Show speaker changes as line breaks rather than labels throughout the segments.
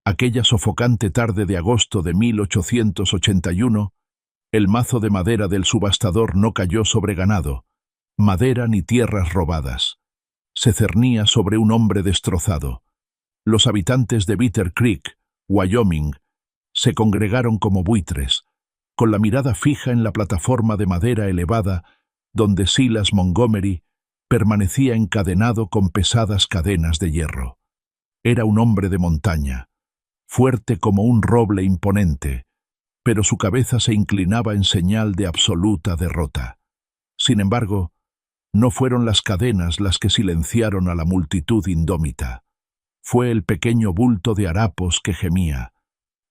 Aquella sofocante tarde de agosto de 1881, el mazo de madera del subastador no cayó sobre ganado, madera ni tierras robadas. Se cernía sobre un hombre destrozado. Los habitantes de Bitter Creek, Wyoming, se congregaron como buitres, con la mirada fija en la plataforma de madera elevada donde Silas Montgomery permanecía encadenado con pesadas cadenas de hierro. Era un hombre de montaña, fuerte como un roble imponente, pero su cabeza se inclinaba en señal de absoluta derrota. Sin embargo, no fueron las cadenas las que silenciaron a la multitud indómita. Fue el pequeño bulto de harapos que gemía,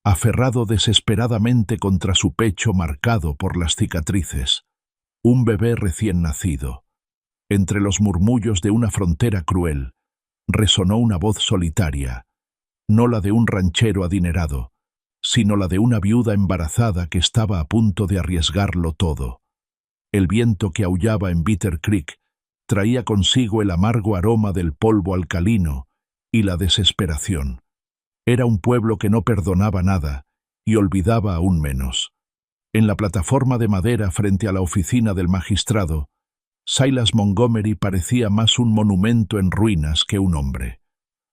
aferrado desesperadamente contra su pecho marcado por las cicatrices. Un bebé recién nacido. Entre los murmullos de una frontera cruel, resonó una voz solitaria, no la de un ranchero adinerado, sino la de una viuda embarazada que estaba a punto de arriesgarlo todo. El viento que aullaba en Bitter Creek traía consigo el amargo aroma del polvo alcalino y la desesperación. Era un pueblo que no perdonaba nada y olvidaba aún menos. En la plataforma de madera frente a la oficina del magistrado, Silas Montgomery parecía más un monumento en ruinas que un hombre.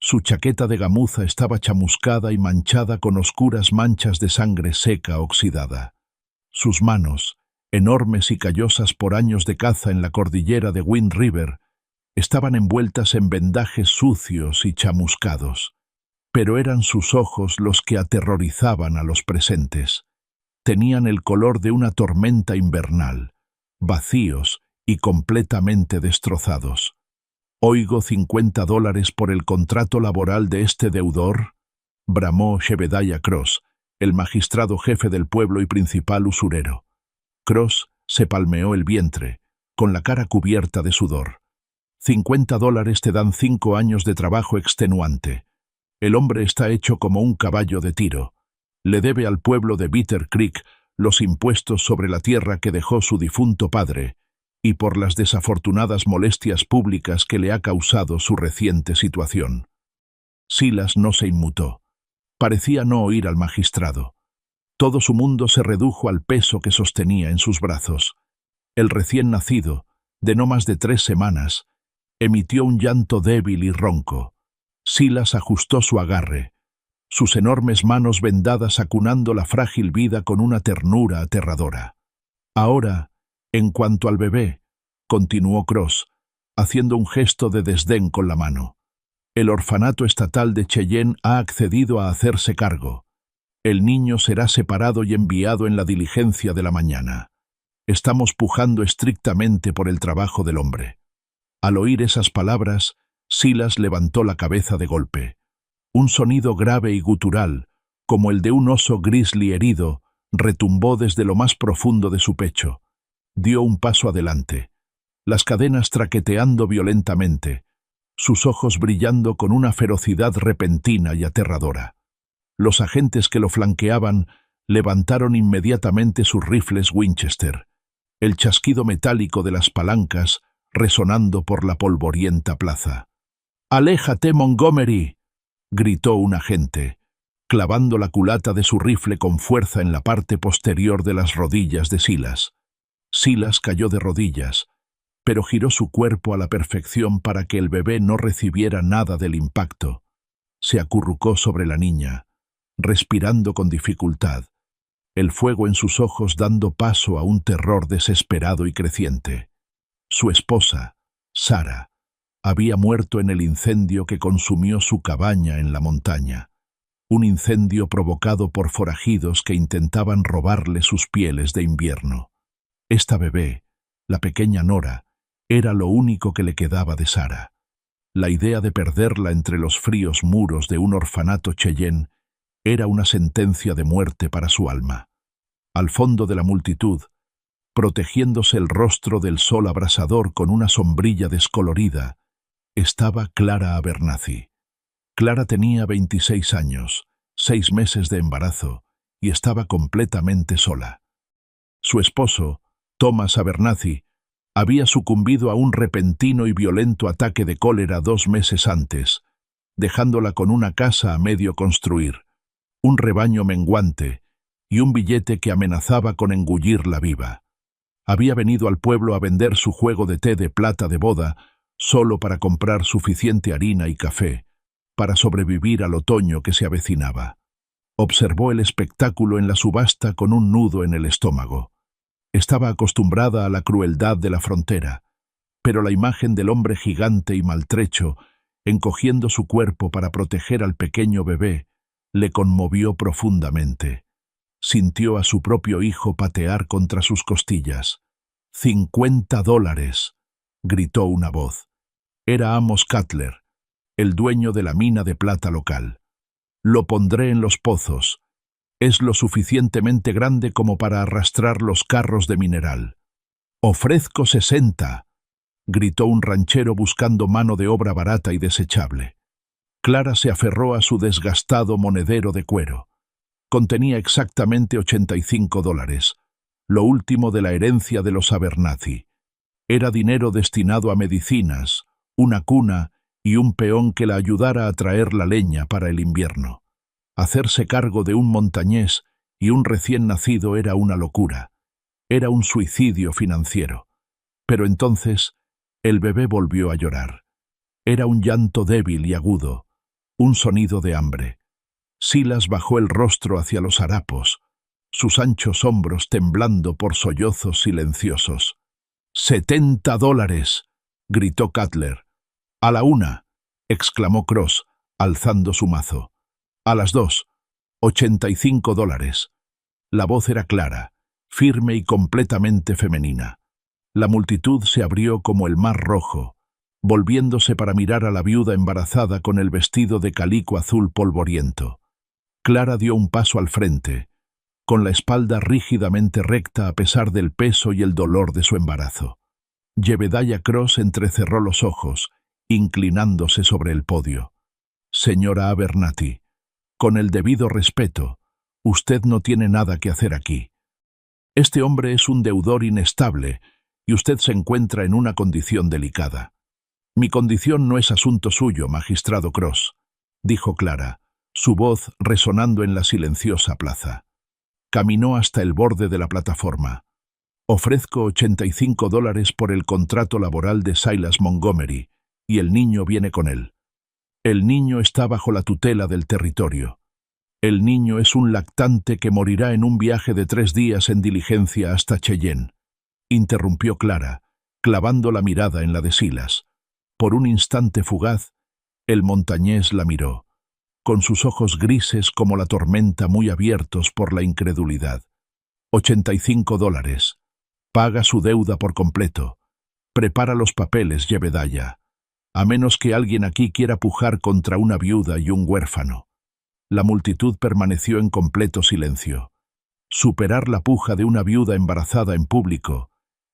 Su chaqueta de gamuza estaba chamuscada y manchada con oscuras manchas de sangre seca oxidada. Sus manos, enormes y callosas por años de caza en la cordillera de Wind River, estaban envueltas en vendajes sucios y chamuscados. Pero eran sus ojos los que aterrorizaban a los presentes. Tenían el color de una tormenta invernal, vacíos y completamente destrozados. «¿Oigo $50 por el contrato laboral de este deudor?», bramó Shebediah Cross, el magistrado jefe del pueblo y principal usurero. Cross se palmeó el vientre, con la cara cubierta de sudor. $50 te dan 5 años de trabajo extenuante. El hombre está hecho como un caballo de tiro. Le debe al pueblo de Bitter Creek los impuestos sobre la tierra que dejó su difunto padre y por las desafortunadas molestias públicas que le ha causado su reciente situación. Silas no se inmutó. Parecía no oír al magistrado. Todo su mundo se redujo al peso que sostenía en sus brazos. El recién nacido, de no más de 3 semanas, emitió un llanto débil y ronco. Silas ajustó su agarre, sus enormes manos vendadas acunando la frágil vida con una ternura aterradora. Ahora, en cuanto al bebé, continuó Cross, haciendo un gesto de desdén con la mano. El orfanato estatal de Cheyenne ha accedido a hacerse cargo. El niño será separado y enviado en la diligencia de la mañana. Estamos pujando estrictamente por el trabajo del hombre. Al oír esas palabras, Silas levantó la cabeza de golpe. Un sonido grave y gutural, como el de un oso grizzly herido, retumbó desde lo más profundo de su pecho. Dio un paso adelante, las cadenas traqueteando violentamente, sus ojos brillando con una ferocidad repentina y aterradora. Los agentes que lo flanqueaban levantaron inmediatamente sus rifles Winchester, el chasquido metálico de las palancas resonando por la polvorienta plaza. «¡Aléjate, Montgomery!», gritó un agente, clavando la culata de su rifle con fuerza en la parte posterior de las rodillas de Silas. Silas cayó de rodillas, pero giró su cuerpo a la perfección para que el bebé no recibiera nada del impacto. Se acurrucó sobre la niña, respirando con dificultad, el fuego en sus ojos dando paso a un terror desesperado y creciente. Su esposa, Sarah, había muerto en el incendio que consumió su cabaña en la montaña, un incendio provocado por forajidos que intentaban robarle sus pieles de invierno. Esta bebé, la pequeña Nora, era lo único que le quedaba de Sarah. La idea de perderla entre los fríos muros de un orfanato Cheyenne era una sentencia de muerte para su alma. Al fondo de la multitud, protegiéndose el rostro del sol abrasador con una sombrilla descolorida, estaba Clara Abernathy. Clara tenía 26 años, 6 meses de embarazo, y estaba completamente sola. Su esposo, Thomas Abernathy, había sucumbido a un repentino y violento ataque de cólera 2 meses antes, dejándola con una casa a medio construir, un rebaño menguante y un billete que amenazaba con engullirla viva. Había venido al pueblo a vender su juego de té de plata de boda solo para comprar suficiente harina y café para sobrevivir al otoño que se avecinaba. Observó el espectáculo en la subasta con un nudo en el estómago. Estaba acostumbrada a la crueldad de la frontera, pero la imagen del hombre gigante y maltrecho, encogiendo su cuerpo para proteger al pequeño bebé, le conmovió profundamente. Sintió a su propio hijo patear contra sus costillas. $50, gritó una voz. Era Amos Cutler, el dueño de la mina de plata local. Lo pondré en los pozos. Es lo suficientemente grande como para arrastrar los carros de mineral. Ofrezco 60, gritó un ranchero buscando mano de obra barata y desechable. Clara se aferró a su desgastado monedero de cuero. Contenía exactamente $85, lo último de la herencia de los Abernathy. Era dinero destinado a medicinas, una cuna y un peón que la ayudara a traer la leña para el invierno. Hacerse cargo de un montañés y un recién nacido era una locura. Era un suicidio financiero. Pero entonces el bebé volvió a llorar. Era un llanto débil y agudo, un sonido de hambre. Silas bajó el rostro hacia los harapos, sus anchos hombros temblando por sollozos silenciosos. $70, gritó Cutler. A la 1, exclamó Cross, alzando su mazo. A las 2, $85. La voz era clara, firme y completamente femenina. La multitud se abrió como el mar rojo, volviéndose para mirar a la viuda embarazada con el vestido de calico azul polvoriento. Clara dio un paso al frente, con la espalda rígidamente recta a pesar del peso y el dolor de su embarazo. Jebediah Cross entrecerró los ojos, inclinándose sobre el podio. Señora Abernathy, con el debido respeto, usted no tiene nada que hacer aquí. Este hombre es un deudor inestable y usted se encuentra en una condición delicada. Mi condición no es asunto suyo, magistrado Cross, dijo Clara, su voz resonando en la silenciosa plaza. Caminó hasta el borde de la plataforma. Ofrezco $85 por el contrato laboral de Silas Montgomery, y el niño viene con él. El niño está bajo la tutela del territorio. El niño es un lactante que morirá en un viaje de 3 días en diligencia hasta Cheyenne, interrumpió Clara, clavando la mirada en la de Silas. Por un instante fugaz, el montañés la miró, con sus ojos grises como la tormenta muy abiertos por la incredulidad. $85. Paga su deuda por completo. Prepara los papeles, Jebediah. A menos que alguien aquí quiera pujar contra una viuda y un huérfano. La multitud permaneció en completo silencio. Superar la puja de una viuda embarazada en público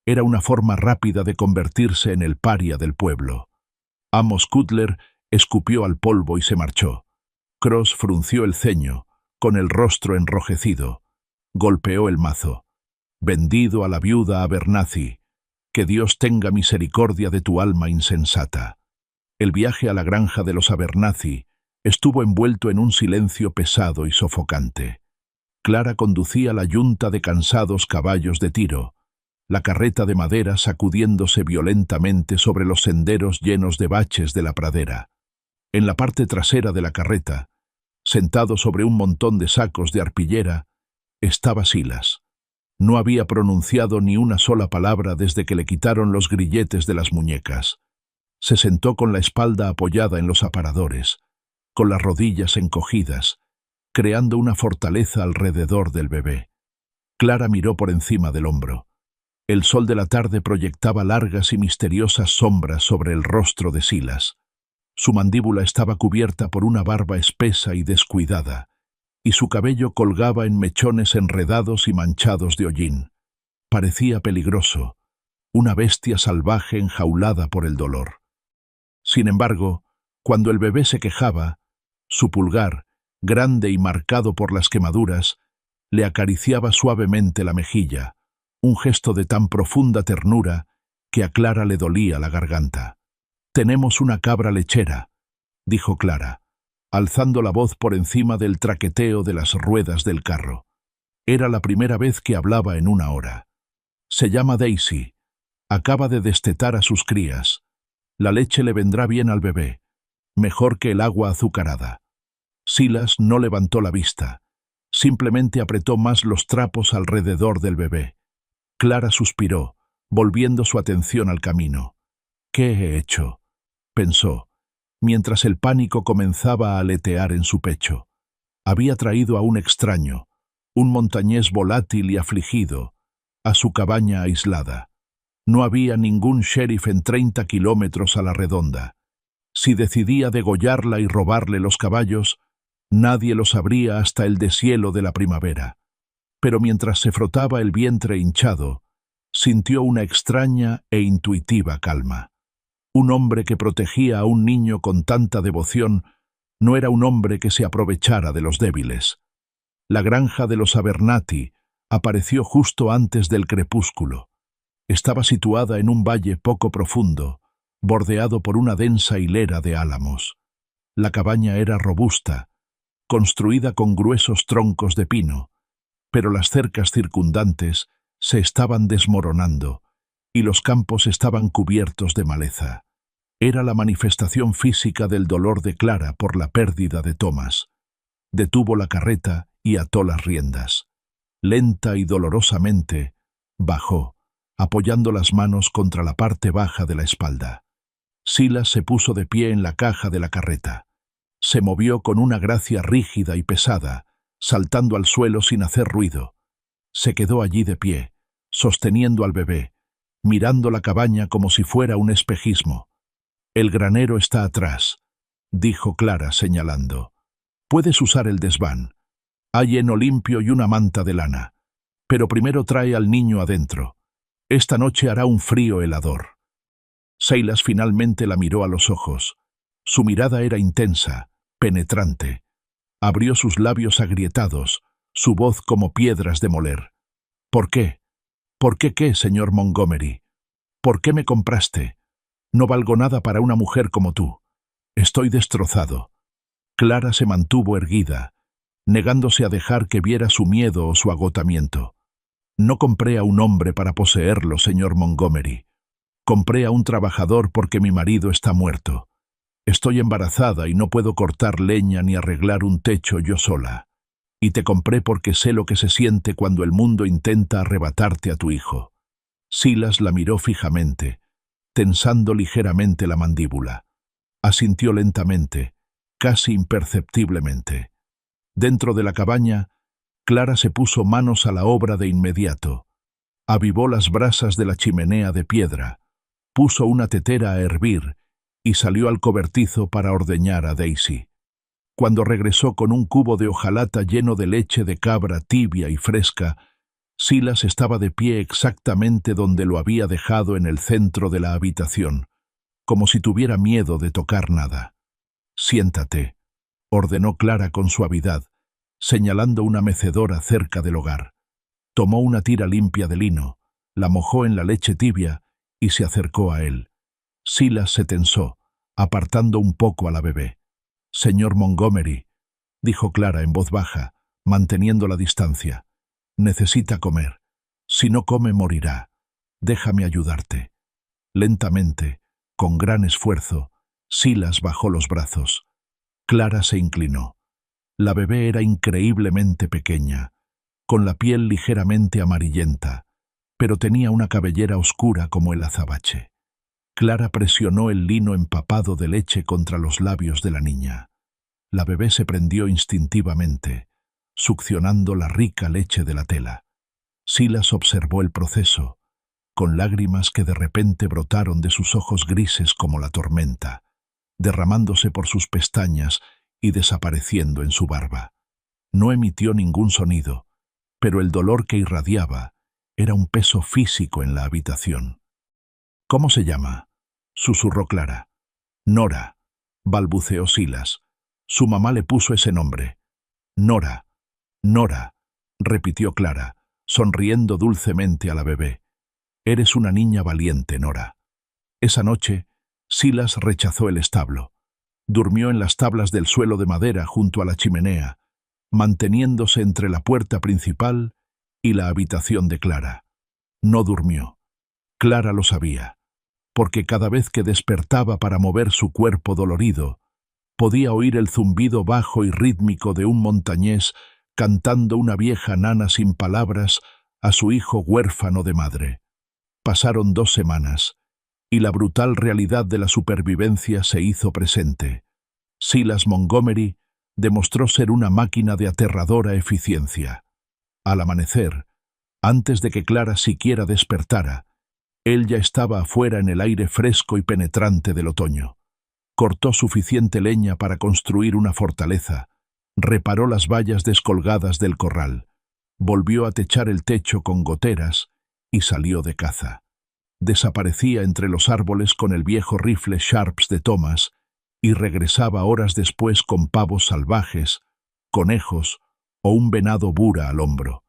era una forma rápida de convertirse en el paria del pueblo. Amos Cutler escupió al polvo y se marchó. Cross frunció el ceño, con el rostro enrojecido. Golpeó el mazo. Vendido a la viuda Abernathy, que Dios tenga misericordia de tu alma insensata. El viaje a la granja de los Abernathy estuvo envuelto en un silencio pesado y sofocante. Clara conducía la yunta de cansados caballos de tiro, la carreta de madera sacudiéndose violentamente sobre los senderos llenos de baches de la pradera. En la parte trasera de la carreta, sentado sobre un montón de sacos de arpillera, estaba Silas. No había pronunciado ni una sola palabra desde que le quitaron los grilletes de las muñecas. Se sentó con la espalda apoyada en los aparadores, con las rodillas encogidas, creando una fortaleza alrededor del bebé. Clara miró por encima del hombro. El sol de la tarde proyectaba largas y misteriosas sombras sobre el rostro de Silas. Su mandíbula estaba cubierta por una barba espesa y descuidada, y su cabello colgaba en mechones enredados y manchados de hollín. Parecía peligroso, una bestia salvaje enjaulada por el dolor. Sin embargo, cuando el bebé se quejaba, su pulgar, grande y marcado por las quemaduras, le acariciaba suavemente la mejilla, un gesto de tan profunda ternura que a Clara le dolía la garganta. «Tenemos una cabra lechera», dijo Clara. alzando la voz por encima del traqueteo de las ruedas del carro. Era la primera vez que hablaba en una hora. Se llama Daisy. Acaba de destetar a sus crías. La leche le vendrá bien al bebé, mejor que el agua azucarada. Silas no levantó la vista. Simplemente apretó más los trapos alrededor del bebé. Clara suspiró, volviendo su atención al camino. «¿Qué he hecho?», pensó, mientras el pánico comenzaba a aletear en su pecho. Había traído a un extraño, un montañés volátil y afligido, a su cabaña aislada. No había ningún sheriff en 30 kilómetros a la redonda. Si decidía degollarla y robarle los caballos, nadie lo sabría hasta el deshielo de la primavera. Pero mientras se frotaba el vientre hinchado, sintió una extraña e intuitiva calma. Un hombre que protegía a un niño con tanta devoción no era un hombre que se aprovechara de los débiles. La granja de los Abernathy apareció justo antes del crepúsculo. Estaba situada en un valle poco profundo, bordeado por una densa hilera de álamos. La cabaña era robusta, construida con gruesos troncos de pino, pero las cercas circundantes se estaban desmoronando y los campos estaban cubiertos de maleza. Era la manifestación física del dolor de Clara por la pérdida de Thomas. Detuvo la carreta y ató las riendas. Lenta y dolorosamente, bajó, apoyando las manos contra la parte baja de la espalda. Silas se puso de pie en la caja de la carreta. Se movió con una gracia rígida y pesada, saltando al suelo sin hacer ruido. Se quedó allí de pie, sosteniendo al bebé, mirando la cabaña como si fuera un espejismo. «El granero está atrás», dijo Clara señalando. «Puedes usar el desván. Hay heno limpio y una manta de lana. Pero primero trae al niño adentro. Esta noche hará un frío helador». Silas finalmente la miró a los ojos. Su mirada era intensa, penetrante. Abrió sus labios agrietados, su voz como piedras de moler. «¿Por qué? ¿Por qué qué, señor Montgomery? ¿Por qué me compraste? No valgo nada para una mujer como tú. Estoy destrozado». Clara se mantuvo erguida, negándose a dejar que viera su miedo o su agotamiento. «No compré a un hombre para poseerlo, señor Montgomery. Compré a un trabajador porque mi marido está muerto. Estoy embarazada y no puedo cortar leña ni arreglar un techo yo sola. Y te compré porque sé lo que se siente cuando el mundo intenta arrebatarte a tu hijo». Silas la miró fijamente, tensando ligeramente la mandíbula. Asintió lentamente, casi imperceptiblemente. Dentro de la cabaña, Clara se puso manos a la obra de inmediato. Avivó las brasas de la chimenea de piedra, puso una tetera a hervir y salió al cobertizo para ordeñar a Daisy. Cuando regresó con un cubo de hojalata lleno de leche de cabra tibia y fresca, Silas estaba de pie exactamente donde lo había dejado en el centro de la habitación, como si tuviera miedo de tocar nada. «Siéntate», ordenó Clara con suavidad, señalando una mecedora cerca del hogar. Tomó una tira limpia de lino, la mojó en la leche tibia y se acercó a él. Silas se tensó, apartando un poco a la bebé. «Señor Montgomery», dijo Clara en voz baja, manteniendo la distancia, «necesita comer. Si no come, morirá. Déjame ayudarte». Lentamente, con gran esfuerzo, Silas bajó los brazos. Clara se inclinó. La bebé era increíblemente pequeña, con la piel ligeramente amarillenta, pero tenía una cabellera oscura como el azabache. Clara presionó el lino empapado de leche contra los labios de la niña. La bebé se prendió instintivamente, succionando la rica leche de la tela. Silas observó el proceso, con lágrimas que de repente brotaron de sus ojos grises como la tormenta, derramándose por sus pestañas y desapareciendo en su barba. No emitió ningún sonido, pero el dolor que irradiaba era un peso físico en la habitación. «¿Cómo se llama?», susurró Clara. «Nora», balbuceó Silas. Su mamá le puso ese nombre. «Nora, Nora», repitió Clara, sonriendo dulcemente a la bebé. «Eres una niña valiente, Nora». Esa noche, Silas rechazó el establo. Durmió en las tablas del suelo de madera junto a la chimenea, manteniéndose entre la puerta principal y la habitación de Clara. No durmió. Clara lo sabía, porque cada vez que despertaba para mover su cuerpo dolorido, podía oír el zumbido bajo y rítmico de un montañés cantando una vieja nana sin palabras a su hijo huérfano de madre. Pasaron 2 semanas, y la brutal realidad de la supervivencia se hizo presente. Silas Montgomery demostró ser una máquina de aterradora eficiencia. Al amanecer, antes de que Clara siquiera despertara, él ya estaba afuera en el aire fresco y penetrante del otoño. Cortó suficiente leña para construir una fortaleza, reparó las vallas descolgadas del corral, volvió a techar el techo con goteras y salió de caza. Desaparecía entre los árboles con el viejo rifle Sharps de Thomas y regresaba horas después con pavos salvajes, conejos o un venado bura al hombro.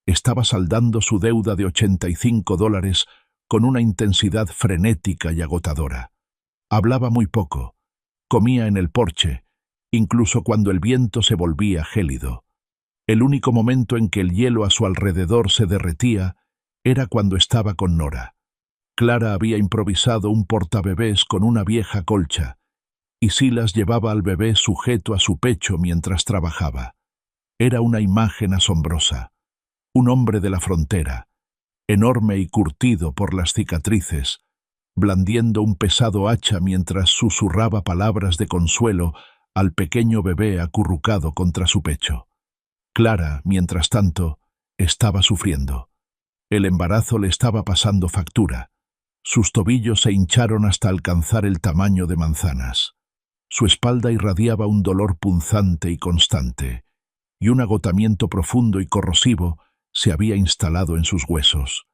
Estaba saldando su deuda de $85 con una intensidad frenética y agotadora. Hablaba muy poco, comía en el porche, incluso cuando el viento se volvía gélido. El único momento en que el hielo a su alrededor se derretía era cuando estaba con Nora. Clara había improvisado un portabebés con una vieja colcha, y Silas llevaba al bebé sujeto a su pecho mientras trabajaba. Era una imagen asombrosa. Un hombre de la frontera, enorme y curtido por las cicatrices, blandiendo un pesado hacha mientras susurraba palabras de consuelo al pequeño bebé acurrucado contra su pecho. Clara, mientras tanto, estaba sufriendo. El embarazo le estaba pasando factura. Sus tobillos se hincharon hasta alcanzar el tamaño de manzanas. Su espalda irradiaba un dolor punzante y constante, y un agotamiento profundo y corrosivo se había instalado en sus huesos.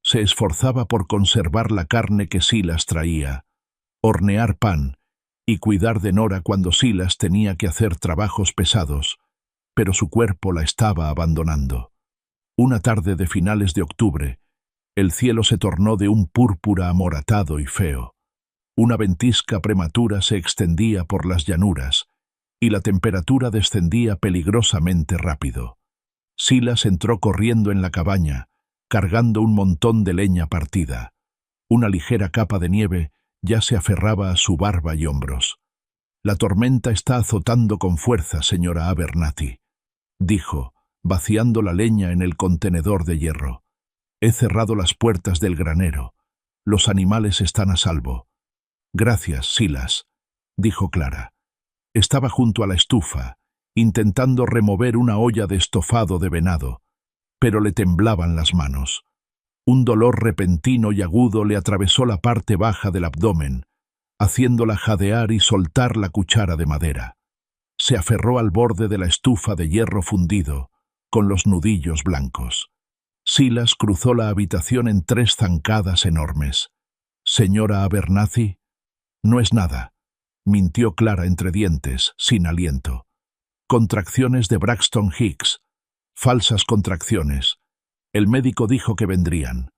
Se esforzaba por conservar la carne que Silas traía, hornear pan y cuidar de Nora cuando Silas tenía que hacer trabajos pesados, pero su cuerpo la estaba abandonando. Una tarde de finales de octubre, el cielo se tornó de un púrpura amoratado y feo. Una ventisca prematura se extendía por las llanuras, y la temperatura descendía peligrosamente rápido. Silas entró corriendo en la cabaña, cargando un montón de leña partida. Una ligera capa de nieve ya se aferraba a su barba y hombros. «La tormenta está azotando con fuerza, señora Abernathy», dijo, vaciando la leña en el contenedor de hierro. «He cerrado las puertas del granero. Los animales están a salvo». «Gracias, Silas», dijo Clara. Estaba junto a la estufa, intentando remover una olla de estofado de venado, pero le temblaban las manos. Un dolor repentino y agudo le atravesó la parte baja del abdomen, haciéndola jadear y soltar la cuchara de madera. Se aferró al borde de la estufa de hierro fundido, con los nudillos blancos. Silas cruzó la habitación en 3 zancadas enormes. «Señora Abernathy, no es nada», mintió Clara entre dientes, sin aliento. «Contracciones de Braxton Hicks. Falsas contracciones. El médico dijo que vendrían».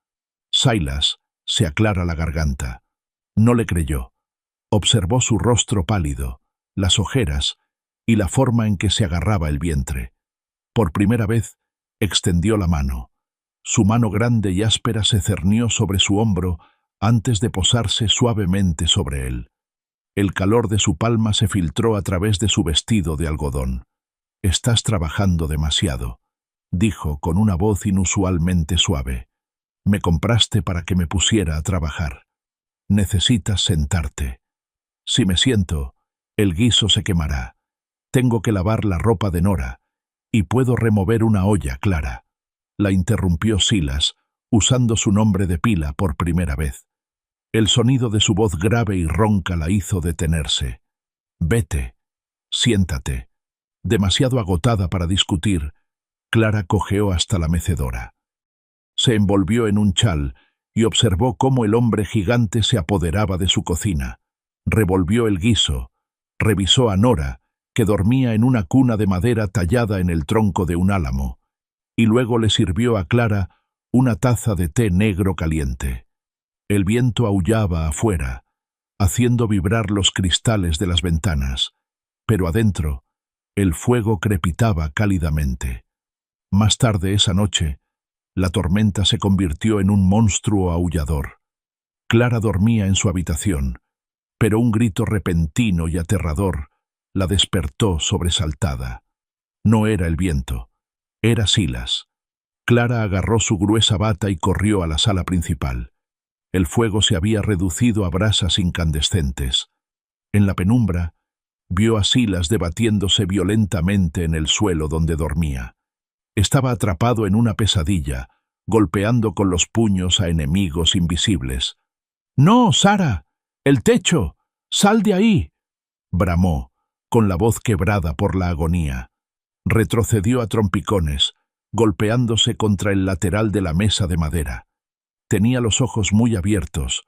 Silas se aclara la garganta. No le creyó. Observó su rostro pálido, las ojeras y la forma en que se agarraba el vientre. Por primera vez, extendió la mano. Su mano grande y áspera se cernió sobre su hombro antes de posarse suavemente sobre él. El calor de su palma se filtró a través de su vestido de algodón. «Estás trabajando demasiado», dijo con una voz inusualmente suave. «Me compraste para que me pusiera a trabajar. Necesitas sentarte. Si me siento, el guiso se quemará. Tengo que lavar la ropa de Nora, y puedo remover una olla, Clara». La interrumpió Silas, usando su nombre de pila por primera vez. El sonido de su voz grave y ronca la hizo detenerse. «Vete. Siéntate». Demasiado agotada para discutir, Clara cojeó hasta la mecedora. Se envolvió en un chal y observó cómo el hombre gigante se apoderaba de su cocina. Revolvió el guiso, revisó a Nora, que dormía en una cuna de madera tallada en el tronco de un álamo, y luego le sirvió a Clara una taza de té negro caliente. El viento aullaba afuera, haciendo vibrar los cristales de las ventanas, pero adentro el fuego crepitaba cálidamente. Más tarde esa noche, la tormenta se convirtió en un monstruo aullador. Clara dormía en su habitación, pero un grito repentino y aterrador la despertó sobresaltada. No era el viento, era Silas. Clara agarró su gruesa bata y corrió a la sala principal. El fuego se había reducido a brasas incandescentes. En la penumbra, vio a Silas debatiéndose violentamente en el suelo donde dormía. Estaba atrapado en una pesadilla, golpeando con los puños a enemigos invisibles. «¡No, Sara! ¡El techo! ¡Sal de ahí!», bramó, con la voz quebrada por la agonía. Retrocedió a trompicones, golpeándose contra el lateral de la mesa de madera. Tenía los ojos muy abiertos,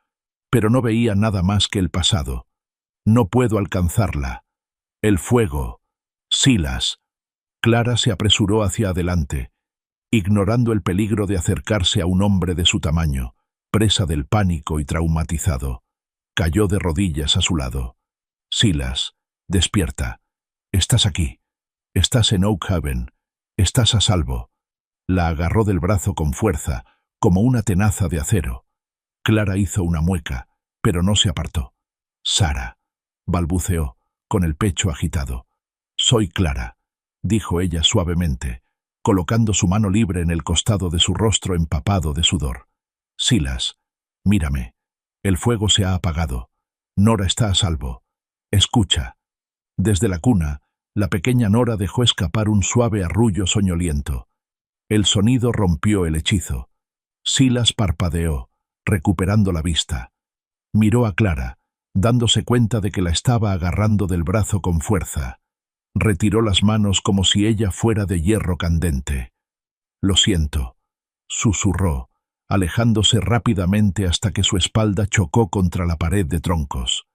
pero no veía nada más que el pasado. «No puedo alcanzarla. El fuego. Silas». Clara se apresuró hacia adelante, ignorando el peligro de acercarse a un hombre de su tamaño, presa del pánico y traumatizado. Cayó de rodillas a su lado. «Silas, despierta. Estás aquí. Estás en Oak Haven. Estás a salvo». La agarró del brazo con fuerza, como una tenaza de acero. Clara hizo una mueca, pero no se apartó. «Sara», balbuceó, con el pecho agitado. «Soy Clara», dijo ella suavemente, colocando su mano libre en el costado de su rostro empapado de sudor. «Silas, mírame. El fuego se ha apagado. Nora está a salvo. Escucha». Desde la cuna, la pequeña Nora dejó escapar un suave arrullo soñoliento. El sonido rompió el hechizo. Silas parpadeó, recuperando la vista. Miró a Clara, dándose cuenta de que la estaba agarrando del brazo con fuerza. Retiró las manos como si ella fuera de hierro candente. «Lo siento», susurró, alejándose rápidamente hasta que su espalda chocó contra la pared de troncos.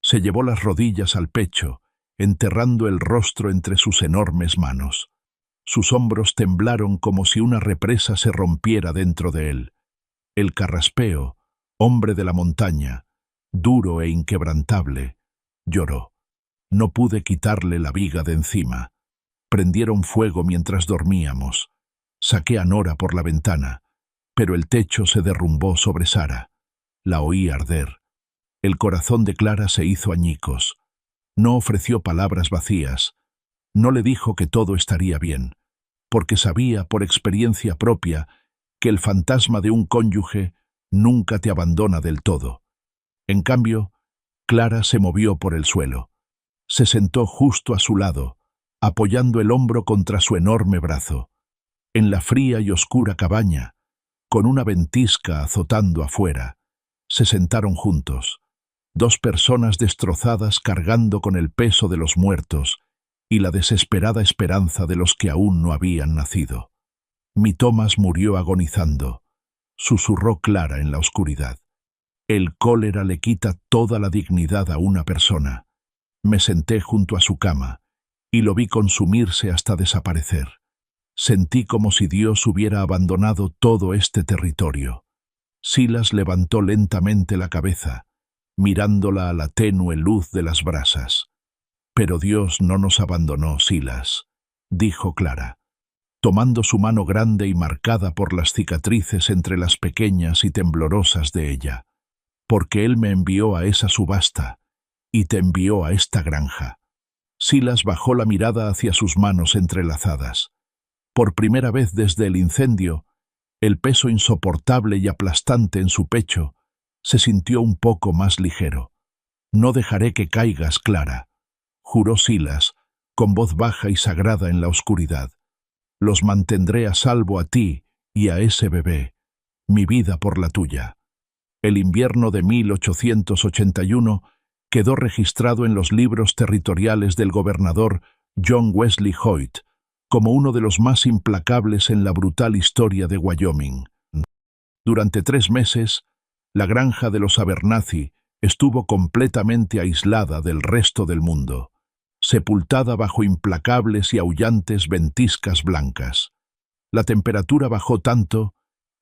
Se llevó las rodillas al pecho, enterrando el rostro entre sus enormes manos. Sus hombros temblaron como si una represa se rompiera dentro de él. El carraspeo, hombre de la montaña, duro e inquebrantable, lloró. «No pude quitarle la viga de encima. Prendieron fuego mientras dormíamos. Saqué a Nora por la ventana, pero el techo se derrumbó sobre Sara. La oí arder». El corazón de Clara se hizo añicos. No ofreció palabras vacías. No le dijo que todo estaría bien, porque sabía por experiencia propia que el fantasma de un cónyuge nunca te abandona del todo. En cambio, Clara se movió por el suelo. Se sentó justo a su lado, apoyando el hombro contra su enorme brazo. En la fría y oscura cabaña, con una ventisca azotando afuera, se sentaron juntos, dos personas destrozadas cargando con el peso de los muertos y la desesperada esperanza de los que aún no habían nacido. «Mi Thomas murió agonizando», susurró Clara en la oscuridad. «El cólera le quita toda la dignidad a una persona». Me senté junto a su cama y lo vi consumirse hasta desaparecer. Sentí como si Dios hubiera abandonado todo este territorio. Silas levantó lentamente la cabeza, mirándola a la tenue luz de las brasas. «Pero Dios no nos abandonó, Silas», dijo Clara, tomando su mano grande y marcada por las cicatrices entre las pequeñas y temblorosas de ella. «Porque Él me envió a esa subasta y te envió a esta granja». Silas bajó la mirada hacia sus manos entrelazadas. Por primera vez desde el incendio, el peso insoportable y aplastante en su pecho se sintió un poco más ligero. «No dejaré que caigas, Clara», juró Silas, con voz baja y sagrada en la oscuridad. «Los mantendré a salvo a ti y a ese bebé, mi vida por la tuya». El invierno de 1881 quedó registrado en los libros territoriales del gobernador John Wesley Hoyt como uno de los más implacables en la brutal historia de Wyoming. Durante 3 meses, la granja de los Abernathy estuvo completamente aislada del resto del mundo, sepultada bajo implacables y aullantes ventiscas blancas. La temperatura bajó tanto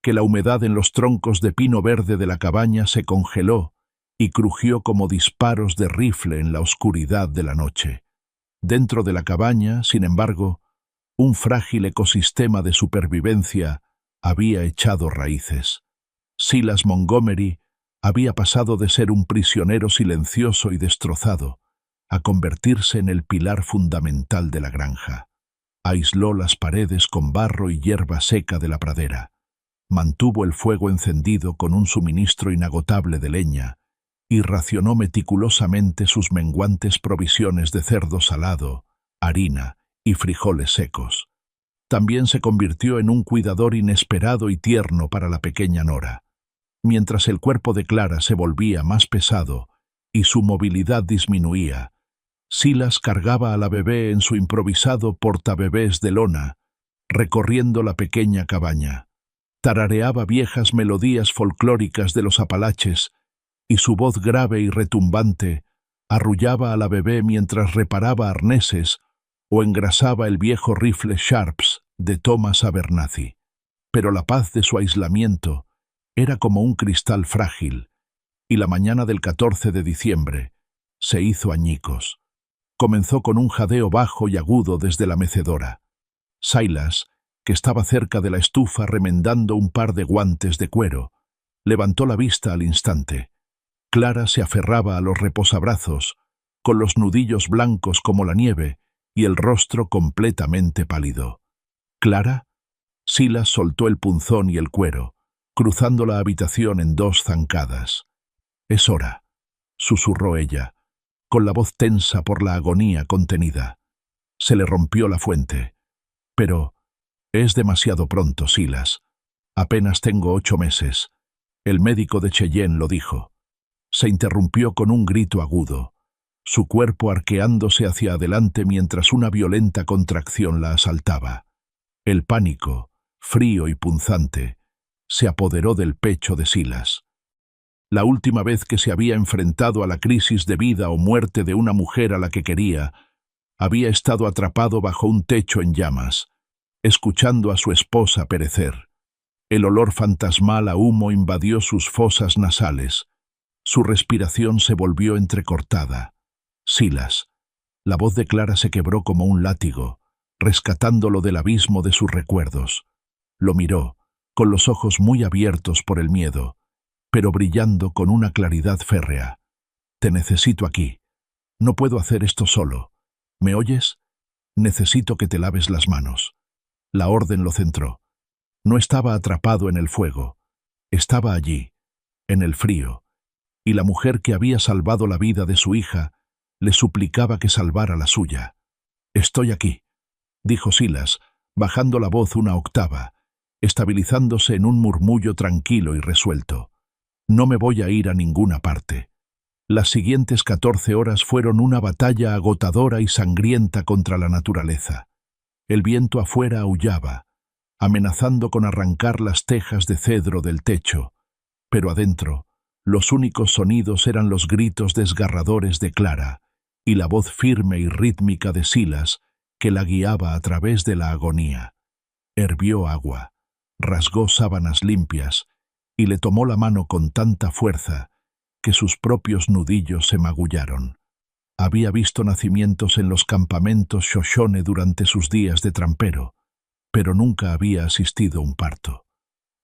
que la humedad en los troncos de pino verde de la cabaña se congeló y crujió como disparos de rifle en la oscuridad de la noche. Dentro de la cabaña, sin embargo, un frágil ecosistema de supervivencia había echado raíces. Silas Montgomery había pasado de ser un prisionero silencioso y destrozado a convertirse en el pilar fundamental de la granja. Aisló las paredes con barro y hierba seca de la pradera. Mantuvo el fuego encendido con un suministro inagotable de leña y racionó meticulosamente sus menguantes provisiones de cerdo salado, harina y frijoles secos. También se convirtió en un cuidador inesperado y tierno para la pequeña Nora. Mientras el cuerpo de Clara se volvía más pesado y su movilidad disminuía, Silas cargaba a la bebé en su improvisado portabebés de lona, recorriendo la pequeña cabaña. Tarareaba viejas melodías folclóricas de los Apalaches y su voz grave y retumbante arrullaba a la bebé mientras reparaba arneses o engrasaba el viejo rifle Sharps de Thomas Abernathy. Pero la paz de su aislamiento era como un cristal frágil, y la mañana del 14 de diciembre se hizo añicos. Comenzó con un jadeo bajo y agudo desde la mecedora. Silas, que estaba cerca de la estufa remendando un par de guantes de cuero, levantó la vista al instante. Clara se aferraba a los reposabrazos, con los nudillos blancos como la nieve y el rostro completamente pálido. ¿Clara? Silas soltó el punzón y el cuero, cruzando la habitación en 2 zancadas. «Es hora», susurró ella, con la voz tensa por la agonía contenida. Se le rompió la fuente. «Pero es demasiado pronto, Silas. Apenas tengo 8 meses. El médico de Cheyenne lo dijo». Se interrumpió con un grito agudo, su cuerpo arqueándose hacia adelante mientras una violenta contracción la asaltaba. El pánico, frío y punzante, se apoderó del pecho de Silas. La última vez que se había enfrentado a la crisis de vida o muerte de una mujer a la que quería, había estado atrapado bajo un techo en llamas, escuchando a su esposa perecer. El olor fantasmal a humo invadió sus fosas nasales. Su respiración se volvió entrecortada. «Silas». La voz de Clara se quebró como un látigo, rescatándolo del abismo de sus recuerdos. Lo miró, con los ojos muy abiertos por el miedo, pero brillando con una claridad férrea. «Te necesito aquí. No puedo hacer esto solo. ¿Me oyes? Necesito que te laves las manos». La orden lo centró. No estaba atrapado en el fuego. Estaba allí, en el frío, y la mujer que había salvado la vida de su hija le suplicaba que salvara la suya. «Estoy aquí», dijo Silas, bajando la voz una octava, estabilizándose en un murmullo tranquilo y resuelto. «No me voy a ir a ninguna parte». Las siguientes 14 horas fueron una batalla agotadora y sangrienta contra la naturaleza. El viento afuera aullaba, amenazando con arrancar las tejas de cedro del techo, pero adentro, los únicos sonidos eran los gritos desgarradores de Clara y la voz firme y rítmica de Silas que la guiaba a través de la agonía. Hervió agua, rasgó sábanas limpias y le tomó la mano con tanta fuerza que sus propios nudillos se magullaron. Había visto nacimientos en los campamentos Shoshone durante sus días de trampero, pero nunca había asistido a un parto.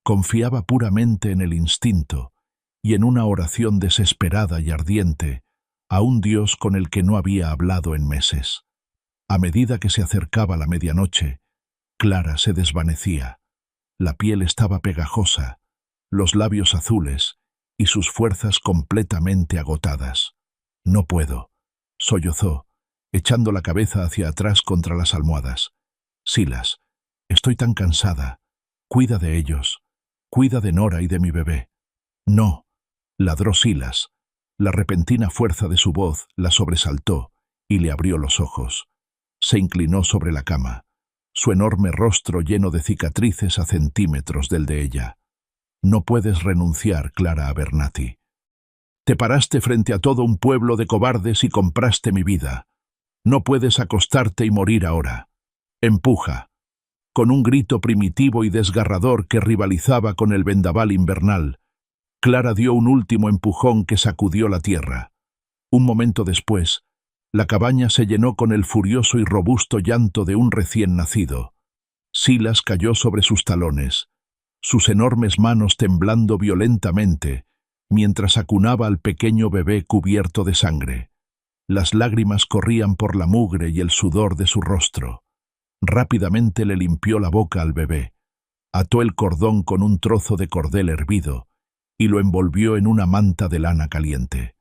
Confiaba puramente en el instinto y en una oración desesperada y ardiente a un Dios con el que no había hablado en meses. A medida que se acercaba la medianoche, Clara se desvanecía. La piel estaba pegajosa, los labios azules y sus fuerzas completamente agotadas. «No puedo», sollozó, echando la cabeza hacia atrás contra las almohadas. «Silas, estoy tan cansada. Cuida de ellos. Cuida de Nora y de mi bebé». «No», ladró Silas. La repentina fuerza de su voz la sobresaltó y le abrió los ojos. Se inclinó sobre la cama, su enorme rostro lleno de cicatrices a centímetros del de ella. «No puedes renunciar, Clara Abernathy. Te paraste frente a todo un pueblo de cobardes y compraste mi vida. No puedes acostarte y morir ahora. Empuja». Con un grito primitivo y desgarrador que rivalizaba con el vendaval invernal, Clara dio un último empujón que sacudió la tierra. Un momento después, la cabaña se llenó con el furioso y robusto llanto de un recién nacido. Silas cayó sobre sus talones, sus enormes manos temblando violentamente, mientras acunaba al pequeño bebé cubierto de sangre. Las lágrimas corrían por la mugre y el sudor de su rostro. Rápidamente le limpió la boca al bebé, ató el cordón con un trozo de cordel hervido y lo envolvió en una manta de lana caliente.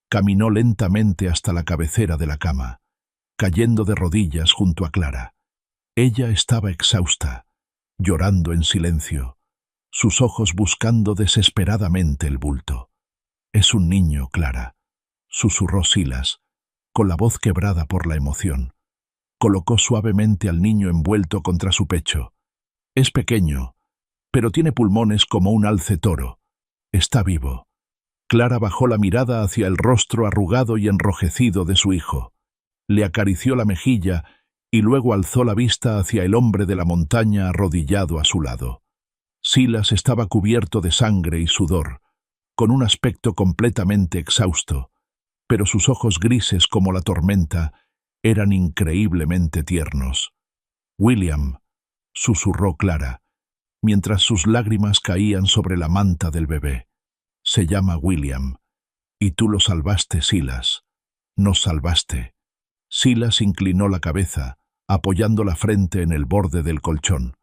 Caminó lentamente hasta la cabecera de la cama, cayendo de rodillas junto a Clara. Ella estaba exhausta, llorando en silencio, sus ojos buscando desesperadamente el bulto. «Es un niño, Clara», susurró Silas, con la voz quebrada por la emoción. Colocó suavemente al niño envuelto contra su pecho. «Es pequeño, pero tiene pulmones como un alce toro. Está vivo». Clara bajó la mirada hacia el rostro arrugado y enrojecido de su hijo. Le acarició la mejilla y luego alzó la vista hacia el hombre de la montaña arrodillado a su lado. Silas estaba cubierto de sangre y sudor, con un aspecto completamente exhausto, pero sus ojos grises como la tormenta eran increíblemente tiernos. «William», susurró Clara, mientras sus lágrimas caían sobre la manta del bebé. «Se llama William. Y tú lo salvaste, Silas. Nos salvaste». Silas inclinó la cabeza, apoyando la frente en el borde del colchón.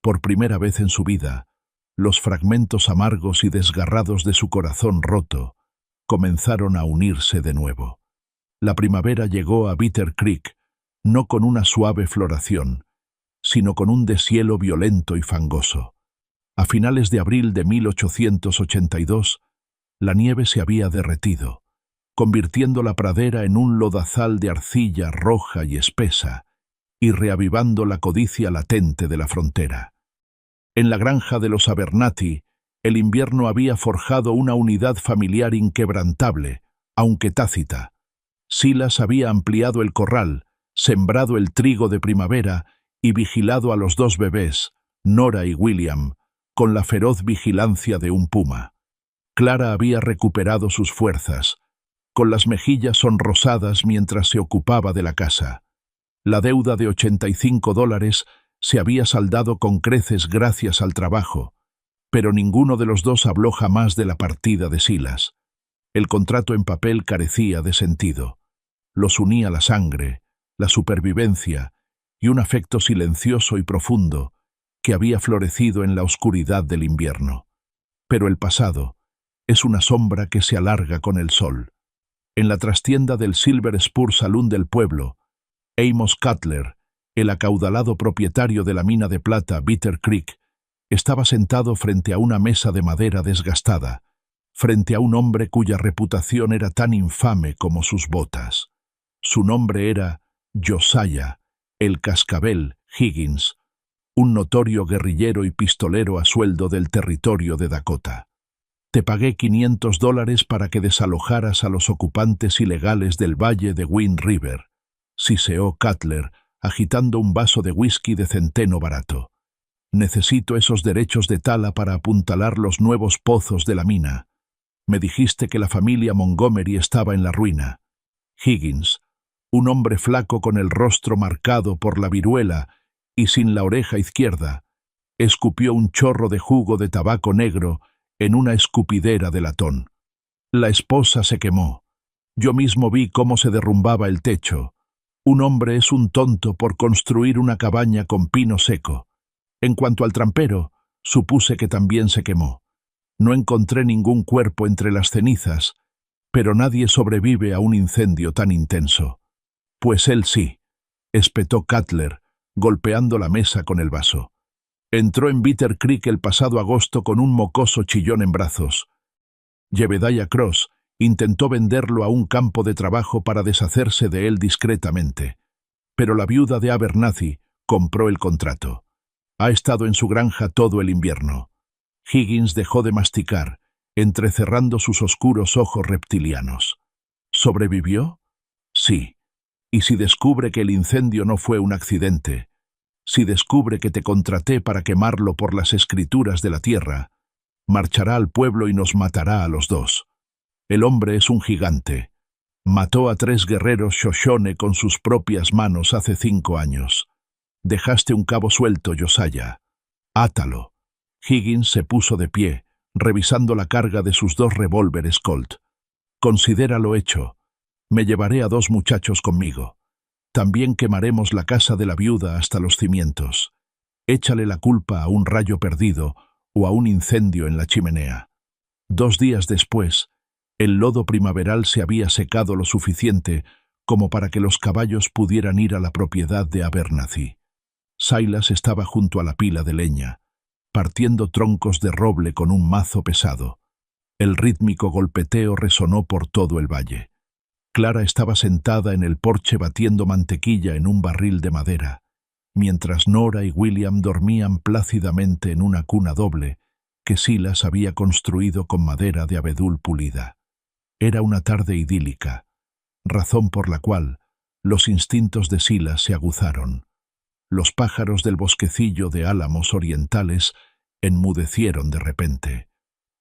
Por primera vez en su vida, los fragmentos amargos y desgarrados de su corazón roto comenzaron a unirse de nuevo. La primavera llegó a Bitter Creek, no con una suave floración, sino con un deshielo violento y fangoso. A finales de abril de 1882, la nieve se había derretido, convirtiendo la pradera en un lodazal de arcilla roja y espesa, y reavivando la codicia latente de la frontera. En la granja de los Abernathy, el invierno había forjado una unidad familiar inquebrantable, aunque tácita. Silas había ampliado el corral, sembrado el trigo de primavera y vigilado a los dos bebés, Nora y William, con la feroz vigilancia de un puma. Clara había recuperado sus fuerzas, con las mejillas sonrosadas mientras se ocupaba de la casa. La deuda de $85 se había saldado con creces gracias al trabajo, pero ninguno de los dos habló jamás de la partida de Silas. El contrato en papel carecía de sentido. Los unía la sangre, la supervivencia y un afecto silencioso y profundo que había florecido en la oscuridad del invierno. Pero el pasado es una sombra que se alarga con el sol. En la trastienda del Silver Spur Saloon del pueblo, Amos Cutler, el acaudalado propietario de la mina de plata Bitter Creek, estaba sentado frente a una mesa de madera desgastada, frente a un hombre cuya reputación era tan infame como sus botas. Su nombre era Josiah, el Cascabel Higgins, un notorio guerrillero y pistolero a sueldo del territorio de Dakota. «Te pagué $500 para que desalojaras a los ocupantes ilegales del valle de Wind River», siseó Cutler, agitando un vaso de whisky de centeno barato. «Necesito esos derechos de tala para apuntalar los nuevos pozos de la mina. Me dijiste que la familia Montgomery estaba en la ruina». Higgins, un hombre flaco con el rostro marcado por la viruela y sin la oreja izquierda, escupió un chorro de jugo de tabaco negro en una escupidera de latón. La esposa se quemó. Yo mismo vi cómo se derrumbaba el techo. Un hombre es un tonto por construir una cabaña con pino seco. En cuanto al trampero, supuse que también se quemó. No encontré ningún cuerpo entre las cenizas, pero nadie sobrevive a un incendio tan intenso. Pues él sí, espetó Cutler, golpeando la mesa con el vaso. Entró en Bitter Creek el pasado agosto con un mocoso chillón en brazos. Jebediah Cross intentó venderlo a un campo de trabajo para deshacerse de él discretamente, pero la viuda de Abernathy compró el contrato. Ha estado en su granja todo el invierno. Higgins dejó de masticar, entrecerrando sus oscuros ojos reptilianos. ¿Sobrevivió? Sí. Y si descubre que el incendio no fue un accidente, si descubre que te contraté para quemarlo por las escrituras de la tierra, Marchará al pueblo y nos matará a los dos. El hombre es un gigante. Mató a 3 guerreros Shoshone con sus propias manos hace 5 años. Dejaste un cabo suelto, Josiah. Átalo. Higgins se puso de pie, revisando la carga de sus 2 revólveres Colt. Considéralo hecho. Me llevaré a 2 muchachos conmigo. También quemaremos la casa de la viuda hasta los cimientos. Échale la culpa a un rayo perdido o a un incendio en la chimenea. 2 días después, el lodo primaveral se había secado lo suficiente como para que los caballos pudieran ir a la propiedad de Abernathy. Silas estaba junto a la pila de leña, partiendo troncos de roble con un mazo pesado. El rítmico golpeteo resonó por todo el valle. Clara estaba sentada en el porche batiendo mantequilla en un barril de madera, mientras Nora y William dormían plácidamente en una cuna doble que Silas había construido con madera de abedul pulida. Era una tarde idílica, razón por la cual los instintos de Silas se aguzaron. Los pájaros del bosquecillo de álamos orientales enmudecieron de repente.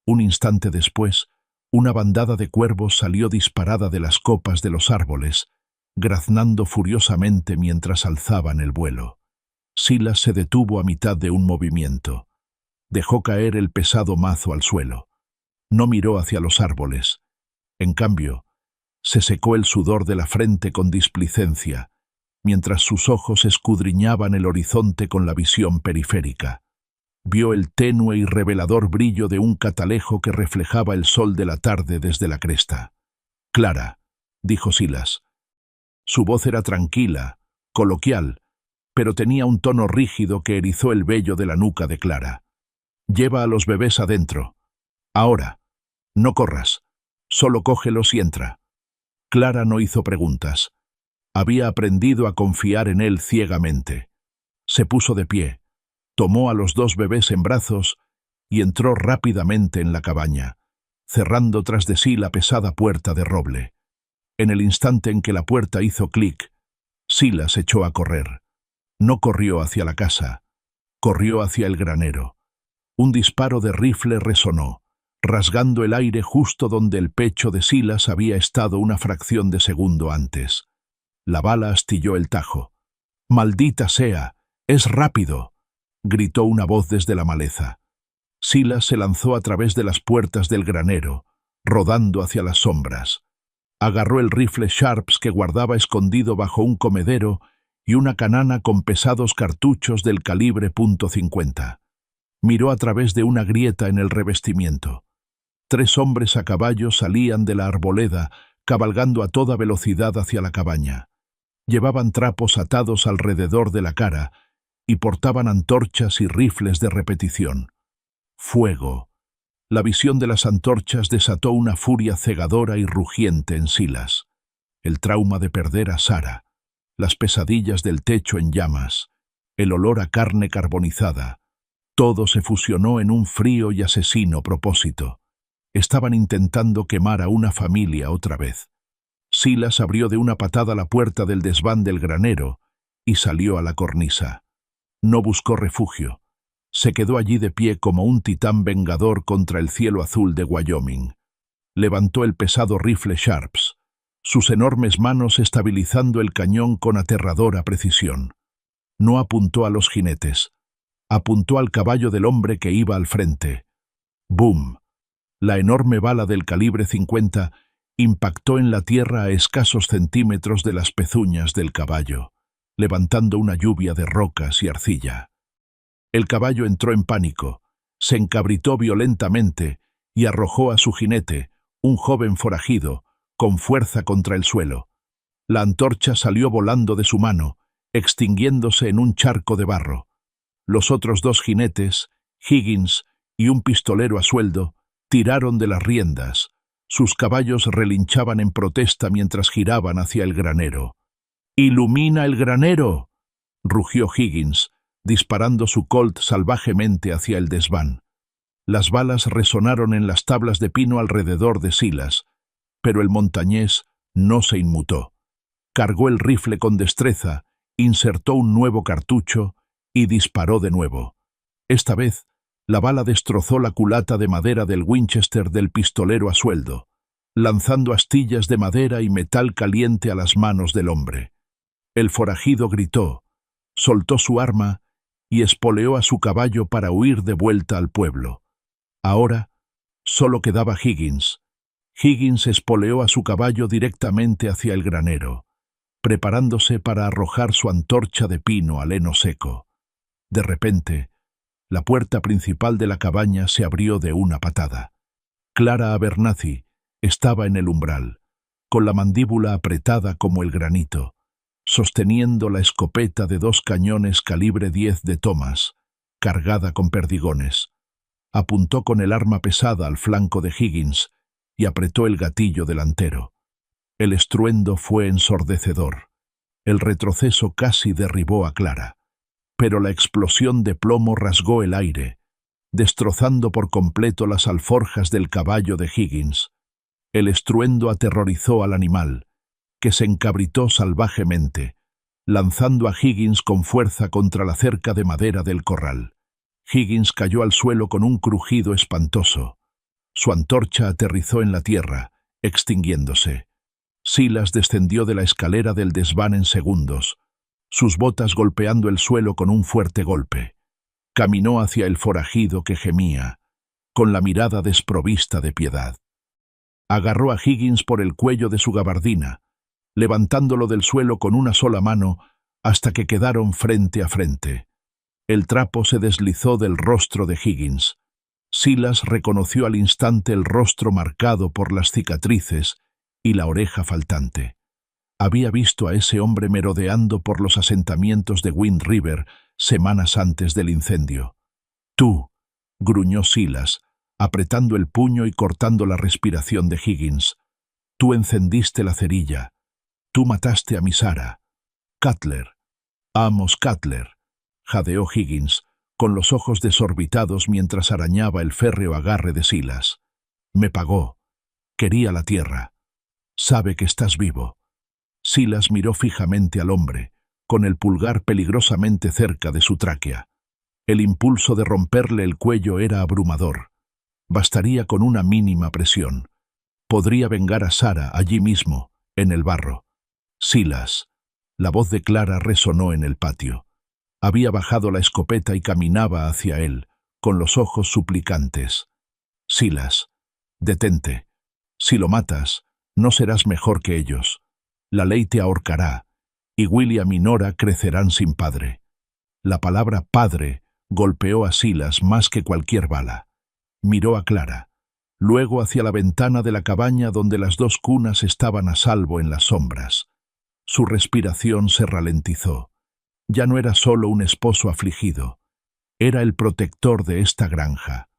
Un instante después, una bandada de cuervos salió disparada de las copas de los árboles, graznando furiosamente mientras alzaban el vuelo. Silas se detuvo a mitad de un movimiento. Dejó caer el pesado mazo al suelo. No miró hacia los árboles. En cambio, se secó el sudor de la frente con displicencia, mientras sus ojos escudriñaban el horizonte con la visión periférica. Vio el tenue y revelador brillo de un catalejo que reflejaba el sol de la tarde desde la cresta. «Clara», dijo Silas. Su voz era tranquila, coloquial, pero tenía un tono rígido que erizó el vello de la nuca de Clara. «Lleva a los bebés adentro. Ahora. No corras. Solo cógelos y entra». Clara no hizo preguntas. Había aprendido a confiar en él ciegamente. Se puso de pie, tomó a los 2 bebés en brazos y entró rápidamente en la cabaña, cerrando tras de sí la pesada puerta de roble. En el instante en que la puerta hizo clic, Silas echó a correr. No corrió hacia la casa, corrió hacia el granero. Un disparo de rifle resonó, rasgando el aire justo donde el pecho de Silas había estado una fracción de segundo antes. La bala astilló el tajo. «¡Maldita sea! ¡Es rápido!», gritó una voz desde la maleza. Silas se lanzó a través de las puertas del granero, rodando hacia las sombras. Agarró el rifle Sharps que guardaba escondido bajo un comedero y una canana con pesados cartuchos del calibre .50. Miró a través de una grieta en el revestimiento. 3 hombres a caballo salían de la arboleda, cabalgando a toda velocidad hacia la cabaña. Llevaban trapos atados alrededor de la cara y portaban antorchas y rifles de repetición. Fuego. La visión de las antorchas desató una furia cegadora y rugiente en Silas. El trauma de perder a Sara, las pesadillas del techo en llamas, el olor a carne carbonizada, todo se fusionó en un frío y asesino propósito. Estaban intentando quemar a una familia otra vez. Silas abrió de una patada la puerta del desván del granero y salió a la cornisa. No buscó refugio. Se quedó allí de pie como un titán vengador contra el cielo azul de Wyoming. Levantó el pesado rifle Sharps, sus enormes manos estabilizando el cañón con aterradora precisión. No apuntó a los jinetes. Apuntó al caballo del hombre que iba al frente. ¡Bum! La enorme bala del calibre .50 impactó en la tierra a escasos centímetros de las pezuñas del caballo, levantando una lluvia de rocas y arcilla. El caballo entró en pánico, se encabritó violentamente y arrojó a su jinete, un joven forajido, con fuerza contra el suelo. La antorcha salió volando de su mano, extinguiéndose en un charco de barro. Los otros 2 jinetes, Higgins y un pistolero a sueldo, tiraron de las riendas. Sus caballos relinchaban en protesta mientras giraban hacia el granero. «¡Ilumina el granero!», rugió Higgins, disparando su Colt salvajemente hacia el desván. Las balas resonaron en las tablas de pino alrededor de Silas, pero el montañés no se inmutó. Cargó el rifle con destreza, insertó un nuevo cartucho y disparó de nuevo. Esta vez, La bala destrozó la culata de madera del Winchester del pistolero a sueldo, lanzando astillas de madera y metal caliente a las manos del hombre. El forajido gritó, soltó su arma y espoleó a su caballo para huir de vuelta al pueblo. Ahora solo quedaba Higgins. Higgins espoleó a su caballo directamente hacia el granero, preparándose para arrojar su antorcha de pino al heno seco. De repente, la puerta principal de la cabaña se abrió de una patada. Clara Abernathy estaba en el umbral, con la mandíbula apretada como el granito, sosteniendo la escopeta de 2 cañones calibre 10 de Thomas, cargada con perdigones. Apuntó con el arma pesada al flanco de Higgins y apretó el gatillo delantero. El estruendo fue ensordecedor. El retroceso casi derribó a Clara, pero la explosión de plomo rasgó el aire, destrozando por completo las alforjas del caballo de Higgins. El estruendo aterrorizó al animal, que se encabritó salvajemente, lanzando a Higgins con fuerza contra la cerca de madera del corral. Higgins cayó al suelo con un crujido espantoso. Su antorcha aterrizó en la tierra, extinguiéndose. Silas descendió de la escalera del desván en segundos, sus botas golpeando el suelo con un fuerte golpe. Caminó hacia el forajido que gemía, con la mirada desprovista de piedad. Agarró a Higgins por el cuello de su gabardina, levantándolo del suelo con una sola mano hasta que quedaron frente a frente. El trapo se deslizó del rostro de Higgins. Silas reconoció al instante el rostro marcado por las cicatrices y la oreja faltante. Había visto a ese hombre merodeando por los asentamientos de Wind River semanas antes del incendio. «Tú», gruñó Silas, apretando el puño y cortando la respiración de Higgins. «Tú encendiste la cerilla. Tú mataste a mi Sara. Cutler. Amos Cutler», jadeó Higgins, con los ojos desorbitados mientras arañaba el férreo agarre de Silas. «Me pagó. Quería la tierra. Sabe que estás vivo». Silas miró fijamente al hombre, con el pulgar peligrosamente cerca de su tráquea. El impulso de romperle el cuello era abrumador. Bastaría con una mínima presión. Podría vengar a Sara allí mismo, en el barro. «Silas». La voz de Clara resonó en el patio. Había bajado la escopeta y caminaba hacia él, con los ojos suplicantes. «Silas, detente. Si lo matas, no serás mejor que ellos. La ley te ahorcará, y William y Nora crecerán sin padre». La palabra padre golpeó a Silas más que cualquier bala. Miró a Clara, luego hacia la ventana de la cabaña donde las 2 cunas estaban a salvo en las sombras. Su respiración se ralentizó. Ya no era solo un esposo afligido, era el protector de esta granja.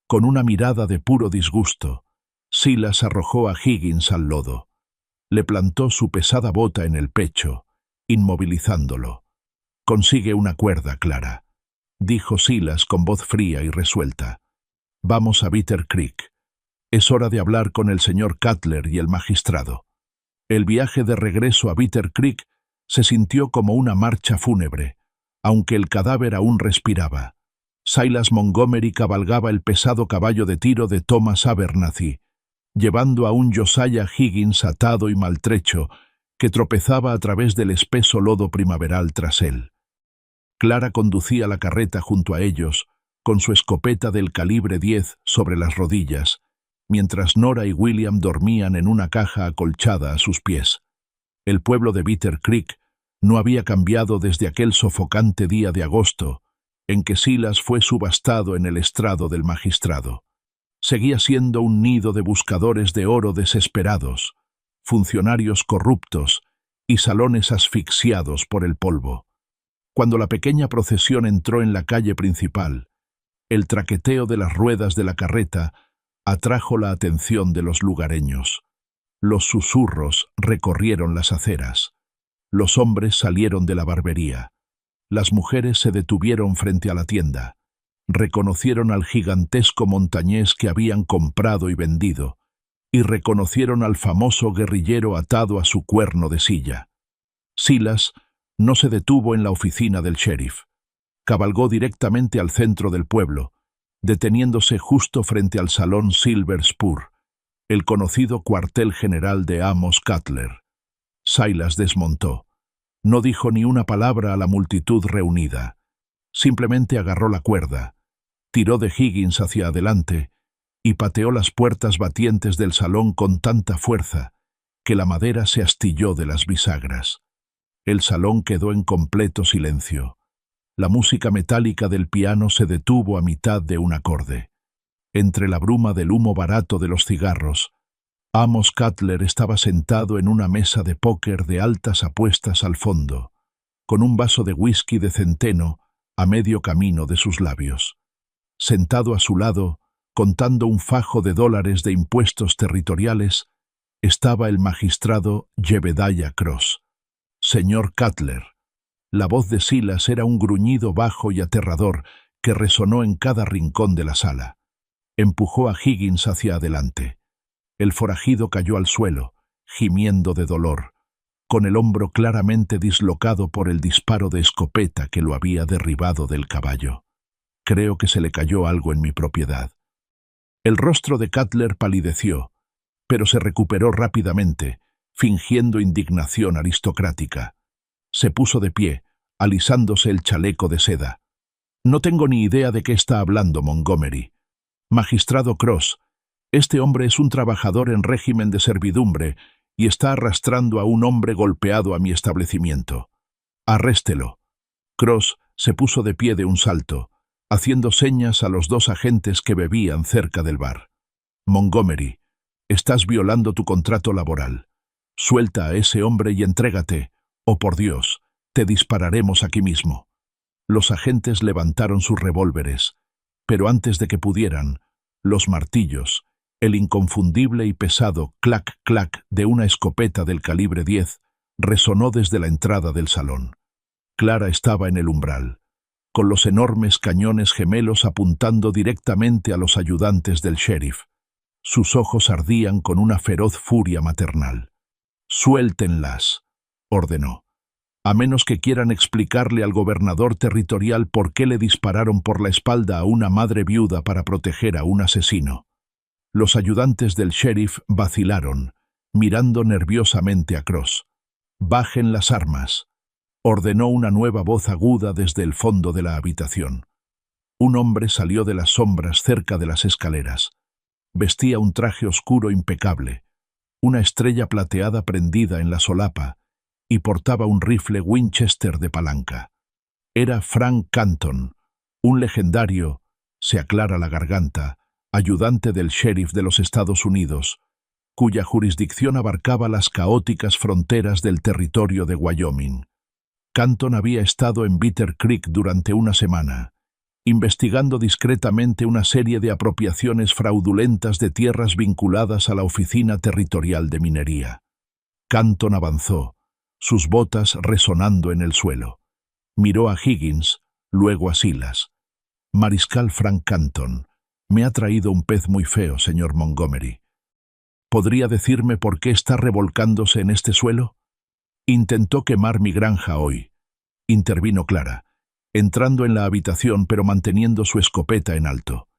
Con una mirada de puro disgusto, Silas arrojó a Higgins al lodo. Le plantó su pesada bota en el pecho, inmovilizándolo. «Consigue una cuerda, Clara», dijo Silas con voz fría y resuelta. «Vamos a Bitter Creek. Es hora de hablar con el señor Cutler y el magistrado». El viaje de regreso a Bitter Creek se sintió como una marcha fúnebre, aunque el cadáver aún respiraba. Silas Montgomery cabalgaba el pesado caballo de tiro de Thomas Abernathy, llevando a un Josiah Higgins atado y maltrecho que tropezaba a través del espeso lodo primaveral tras él. Clara conducía la carreta junto a ellos, con su escopeta del calibre 10 sobre las rodillas, mientras Nora y William dormían en una caja acolchada a sus pies. El pueblo de Bitter Creek no había cambiado desde aquel sofocante día de agosto en que Silas fue subastado en el estrado del magistrado. Seguía siendo un nido de buscadores de oro desesperados, funcionarios corruptos y salones asfixiados por el polvo. Cuando la pequeña procesión entró en la calle principal, el traqueteo de las ruedas de la carreta atrajo la atención de los lugareños. Los susurros recorrieron las aceras. Los hombres salieron de la barbería. Las mujeres se detuvieron frente a la tienda. Reconocieron al gigantesco montañés que habían comprado y vendido, y reconocieron al famoso guerrillero atado a su cuerno de silla. Silas no se detuvo en la oficina del sheriff. Cabalgó directamente al centro del pueblo, deteniéndose justo frente al salón Silver Spur, el conocido cuartel general de Amos Cutler. Silas desmontó. No dijo ni una palabra a la multitud reunida. Simplemente agarró la cuerda, tiró de Higgins hacia adelante y pateó las puertas batientes del salón con tanta fuerza que la madera se astilló de las bisagras. El salón quedó en completo silencio. La música metálica del piano se detuvo a mitad de un acorde. Entre la bruma del humo barato de los cigarros, Amos Cutler estaba sentado en una mesa de póker de altas apuestas al fondo, con un vaso de whisky de centeno a medio camino de sus labios. Sentado a su lado, contando un fajo de dólares de impuestos territoriales, estaba el magistrado Jebediah Cross. «Señor Cutler». La voz de Silas era un gruñido bajo y aterrador que resonó en cada rincón de la sala. Empujó a Higgins hacia adelante. El forajido cayó al suelo, gimiendo de dolor, con el hombro claramente dislocado por el disparo de escopeta que lo había derribado del caballo. Creo que se le cayó algo en mi propiedad. El rostro de Cutler palideció, pero se recuperó rápidamente, fingiendo indignación aristocrática. Se puso de pie, alisándose el chaleco de seda. «No tengo ni idea de qué está hablando Montgomery. Magistrado Cross, este hombre es un trabajador en régimen de servidumbre y está arrastrando a un hombre golpeado a mi establecimiento. Arréstelo». Cross se puso de pie de un salto, haciendo señas a los dos agentes que bebían cerca del bar. «Montgomery, estás violando tu contrato laboral. Suelta a ese hombre y entrégate, o por Dios, te dispararemos aquí mismo». Los agentes levantaron sus revólveres, pero antes de que pudieran, los martillos, el inconfundible y pesado clac-clac de una escopeta del calibre 10 resonó desde la entrada del salón. Clara estaba en el umbral, con los enormes cañones gemelos apuntando directamente a los ayudantes del sheriff. Sus ojos ardían con una feroz furia maternal. «Suéltenlas», ordenó. «A menos que quieran explicarle al gobernador territorial por qué le dispararon por la espalda a una madre viuda para proteger a un asesino». Los ayudantes del sheriff vacilaron, mirando nerviosamente a Cross. «Bajen las armas», ordenó una nueva voz aguda desde el fondo de la habitación. Un hombre salió de las sombras cerca de las escaleras. Vestía un traje oscuro impecable, una estrella plateada prendida en la solapa, y portaba un rifle Winchester de palanca. Era Frank Canton, un legendario, se aclara la garganta, ayudante del sheriff de los Estados Unidos, cuya jurisdicción abarcaba las caóticas fronteras del territorio de Wyoming. Canton había estado en Bitter Creek durante una semana, investigando discretamente una serie de apropiaciones fraudulentas de tierras vinculadas a la Oficina Territorial de Minería. Canton avanzó, sus botas resonando en el suelo. Miró a Higgins, luego a Silas. «Mariscal Frank Canton, me ha traído un pez muy feo, señor Montgomery. ¿Podría decirme por qué está revolcándose en este suelo?» «Intentó quemar mi granja hoy», intervino Clara, entrando en la habitación pero manteniendo su escopeta en alto.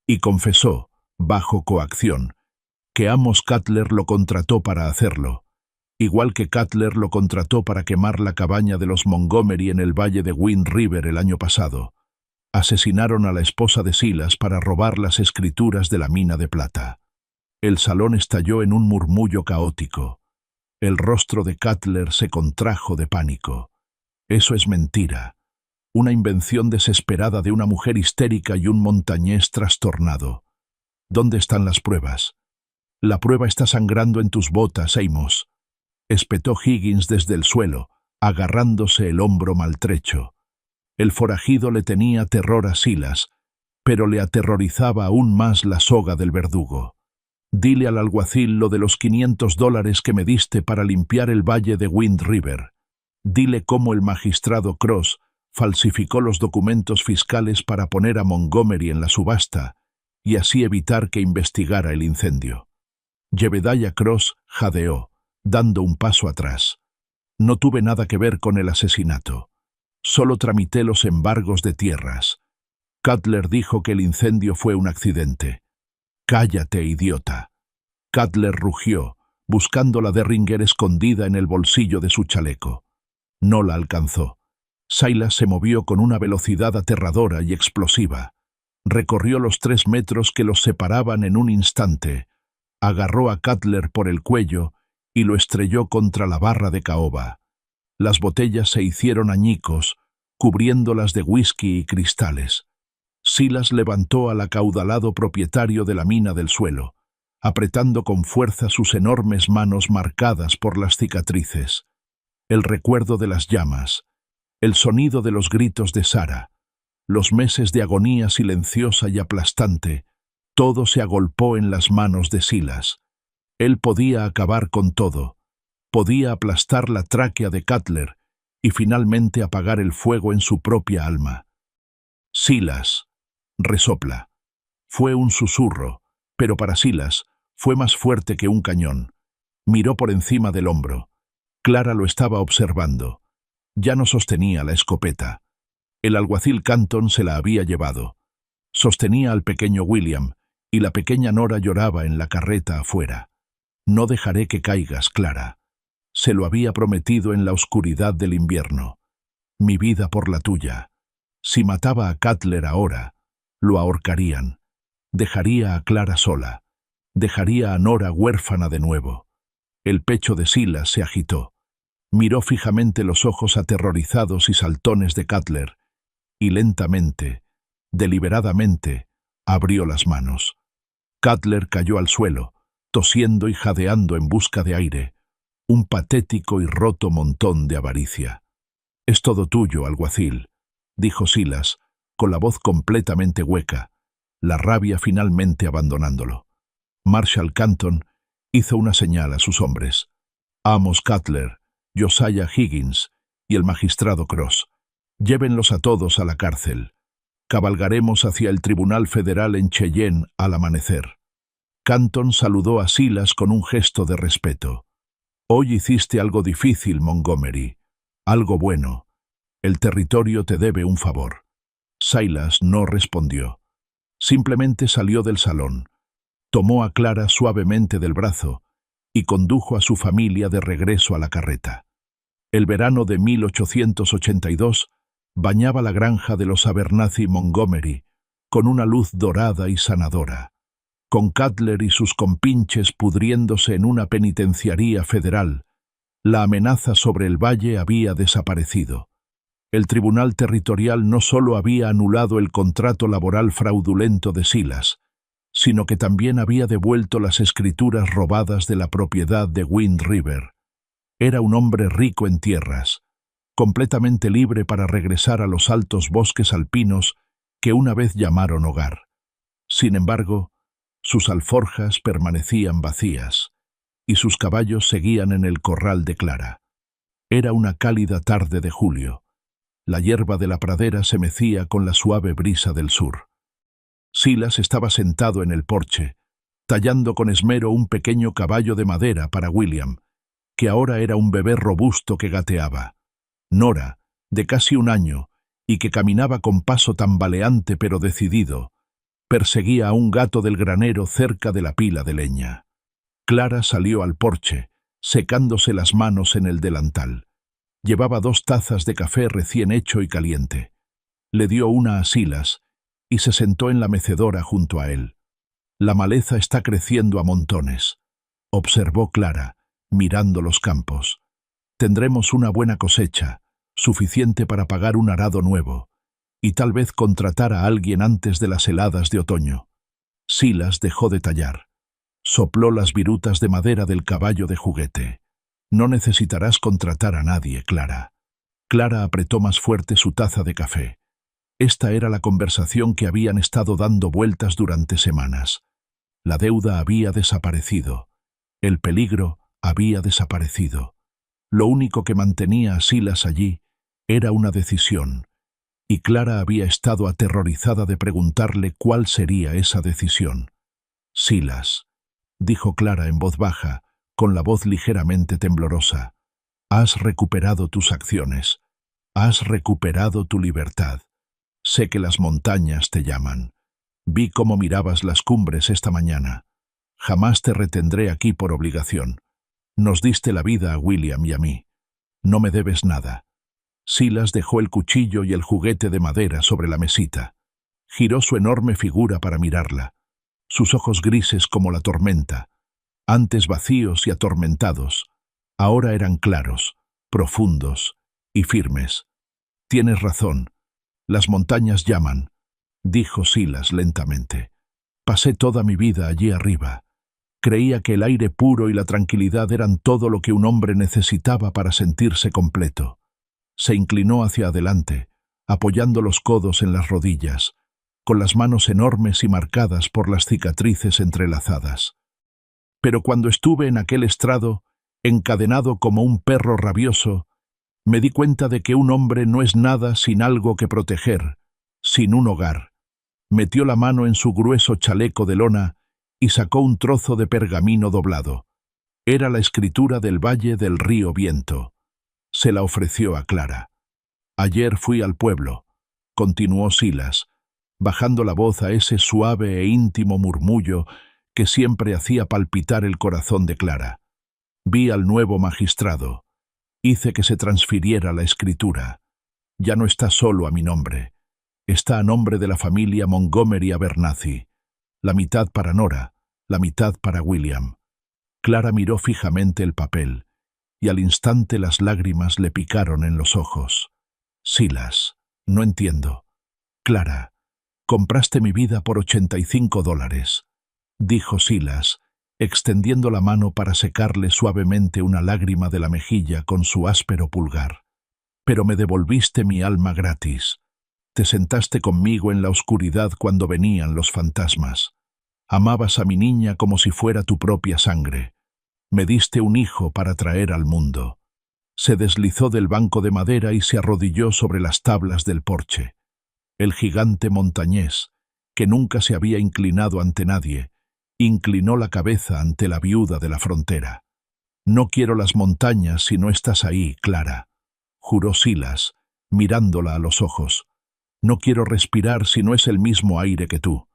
Y confesó, bajo coacción, que Amos Cutler lo contrató para hacerlo, igual que Cutler lo contrató para quemar la cabaña de los Montgomery en el valle de Wind River el año pasado. Asesinaron a la esposa de Silas para robar las escrituras de la mina de plata. El salón estalló en un murmullo caótico. El rostro de Cutler se contrajo de pánico. «Eso es mentira. Una invención desesperada de una mujer histérica y un montañés trastornado. ¿Dónde están las pruebas?» «La prueba está sangrando en tus botas, Amos», espetó Higgins desde el suelo, agarrándose el hombro maltrecho. El forajido le tenía terror a Silas, pero le aterrorizaba aún más la soga del verdugo. «Dile al alguacil lo de los $500 que me diste para limpiar el valle de Wind River. Dile cómo el magistrado Cross falsificó los documentos fiscales para poner a Montgomery en la subasta y así evitar que investigara el incendio». Jebediah Cross jadeó, dando un paso atrás. «No tuve nada que ver con el asesinato. Solo tramité los embargos de tierras. Cutler dijo que el incendio fue un accidente. «Cállate, idiota». Cutler rugió, buscando la Derringer escondida en el bolsillo de su chaleco. No la alcanzó. Silas se movió con una velocidad aterradora y explosiva. Recorrió los 3 metros que los separaban en un instante, agarró a Cutler por el cuello y lo estrelló contra la barra de caoba. Las botellas se hicieron añicos, cubriéndolas de whisky y cristales. Silas levantó al acaudalado propietario de la mina del suelo, apretando con fuerza sus enormes manos marcadas por las cicatrices. El recuerdo de las llamas, el sonido de los gritos de Sarah, los meses de agonía silenciosa y aplastante, todo se agolpó en las manos de Silas. Él podía acabar con todo, podía aplastar la tráquea de Cutler y finalmente apagar el fuego en su propia alma. «Silas», resopla. Fue un susurro, pero para Silas fue más fuerte que un cañón. Miró por encima del hombro. Clara lo estaba observando. Ya no sostenía la escopeta. El alguacil Canton se la había llevado. Sostenía al pequeño William, y la pequeña Nora lloraba en la carreta afuera. «No dejaré que caigas, Clara». Se lo había prometido en la oscuridad del invierno. «Mi vida por la tuya». Si mataba a Cutler ahora, lo ahorcarían. Dejaría a Clara sola. Dejaría a Nora huérfana de nuevo. El pecho de Silas se agitó. Miró fijamente los ojos aterrorizados y saltones de Cutler, y lentamente, deliberadamente, abrió las manos. Cutler cayó al suelo, tosiendo y jadeando en busca de aire, un patético y roto montón de avaricia. «Es todo tuyo, alguacil», dijo Silas, con la voz completamente hueca, la rabia finalmente abandonándolo. Marshall Canton hizo una señal a sus hombres. Amos Cutler, Josiah Higgins y el magistrado Cross. Llévenlos a todos a la cárcel. Cabalgaremos hacia el Tribunal Federal en Cheyenne al amanecer. Canton saludó a Silas con un gesto de respeto. «Hoy hiciste algo difícil, Montgomery. Algo bueno. El territorio te debe un favor». Silas no respondió. Simplemente salió del salón, tomó a Clara suavemente del brazo y condujo a su familia de regreso a la carreta. El verano de 1882 bañaba la granja de los Abernathy Montgomery con una luz dorada y sanadora, con Cutler y sus compinches pudriéndose en una penitenciaría federal. La amenaza sobre el valle había desaparecido. El Tribunal Territorial no solo había anulado el contrato laboral fraudulento de Silas, sino que también había devuelto las escrituras robadas de la propiedad de Wind River. Era un hombre rico en tierras, completamente libre para regresar a los altos bosques alpinos que una vez llamaron hogar. Sin embargo, sus alforjas permanecían vacías, y sus caballos seguían en el corral de Clara. Era una cálida tarde de julio. La hierba de la pradera se mecía con la suave brisa del sur. Silas estaba sentado en el porche, tallando con esmero un pequeño caballo de madera para William, que ahora era un bebé robusto que gateaba. Nora, de casi 1 año, y que caminaba con paso tambaleante pero decidido, perseguía a un gato del granero cerca de la pila de leña. Clara salió al porche, secándose las manos en el delantal. Llevaba 2 tazas de café recién hecho y caliente. Le dio una a Silas y se sentó en la mecedora junto a él. «La maleza está creciendo a montones», observó Clara, mirando los campos. «Tendremos una buena cosecha, suficiente para pagar un arado nuevo, y tal vez contratar a alguien antes de las heladas de otoño». Silas dejó de tallar. Sopló las virutas de madera del caballo de juguete. «No necesitarás contratar a nadie, Clara». Clara apretó más fuerte su taza de café. Esta era la conversación que habían estado dando vueltas durante semanas. La deuda había desaparecido. El peligro había desaparecido. Lo único que mantenía a Silas allí era una decisión, y Clara había estado aterrorizada de preguntarle cuál sería esa decisión. «Silas», dijo Clara en voz baja, con la voz ligeramente temblorosa, «has recuperado tus acciones. Has recuperado tu libertad. Sé que las montañas te llaman. Vi cómo mirabas las cumbres esta mañana. Jamás te retendré aquí por obligación. Nos diste la vida a William y a mí. No me debes nada. Silas dejó el cuchillo y el juguete de madera sobre la mesita. Giró su enorme figura para mirarla. Sus ojos grises como la tormenta, antes vacíos y atormentados, ahora eran claros, profundos y firmes. Tienes razón. Las montañas llaman, dijo Silas lentamente. Pasé toda mi vida allí arriba. Creía que el aire puro y la tranquilidad eran todo lo que un hombre necesitaba para sentirse completo. Se inclinó hacia adelante, apoyando los codos en las rodillas, con las manos enormes y marcadas por las cicatrices entrelazadas. Pero cuando estuve en aquel estrado, encadenado como un perro rabioso, me di cuenta de que un hombre no es nada sin algo que proteger, sin un hogar. Metió la mano en su grueso chaleco de lona y sacó un trozo de pergamino doblado. Era la escritura del Valle del Río Viento. Se la ofreció a Clara. Ayer fui al pueblo, continuó Silas, bajando la voz a ese suave e íntimo murmullo que siempre hacía palpitar el corazón de Clara. Vi al nuevo magistrado. Hice que se transfiriera la escritura. Ya no está solo a mi nombre. Está a nombre de la familia Montgomery Abernathy. La mitad para Nora, la mitad para William. Clara miró fijamente el papel, y al instante las lágrimas le picaron en los ojos. Silas, no entiendo. Clara, compraste mi vida por $85, dijo Silas, extendiendo la mano para secarle suavemente una lágrima de la mejilla con su áspero pulgar. Pero me devolviste mi alma gratis. Te sentaste conmigo en la oscuridad cuando venían los fantasmas. Amabas a mi niña como si fuera tu propia sangre. Me diste un hijo para traer al mundo. Se deslizó del banco de madera y se arrodilló sobre las tablas del porche. El gigante montañés, que nunca se había inclinado ante nadie, inclinó la cabeza ante la viuda de la frontera. No quiero las montañas si no estás ahí, Clara, juró Silas, mirándola a los ojos. No quiero respirar si no es el mismo aire que tú.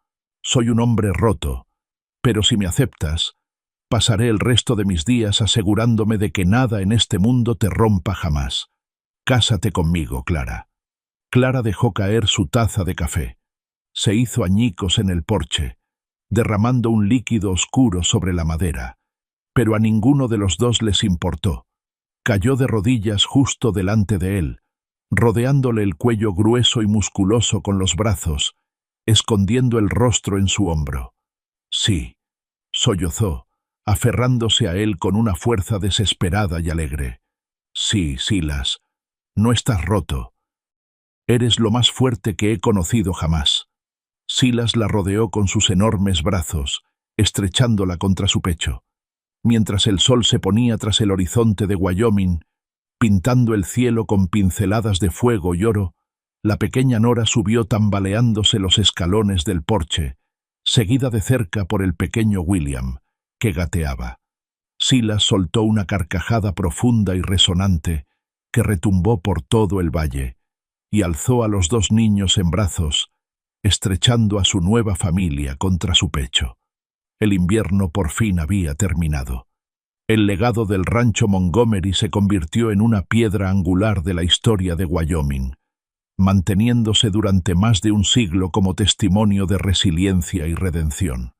Soy un hombre roto, pero si me aceptas, pasaré el resto de mis días asegurándome de que nada en este mundo te rompa jamás. Cásate conmigo, Clara. Clara dejó caer su taza de café. Se hizo añicos en el porche, derramando un líquido oscuro sobre la madera, pero a ninguno de los dos les importó. Cayó de rodillas justo delante de él, rodeándole el cuello grueso y musculoso con los brazos, escondiendo el rostro en su hombro. Sí, sollozó, aferrándose a él con una fuerza desesperada y alegre. Sí, Silas, no estás roto. Eres lo más fuerte que he conocido jamás. Silas la rodeó con sus enormes brazos, estrechándola contra su pecho. Mientras el sol se ponía tras el horizonte de Wyoming, pintando el cielo con pinceladas de fuego y oro, la pequeña Nora subió tambaleándose los escalones del porche, seguida de cerca por el pequeño William, que gateaba. Silas soltó una carcajada profunda y resonante que retumbó por todo el valle, y alzó a los dos niños en brazos, estrechando a su nueva familia contra su pecho. El invierno por fin había terminado. El legado del rancho Montgomery se convirtió en una piedra angular de la historia de Wyoming, manteniéndose durante más de un siglo como testimonio de resiliencia y redención.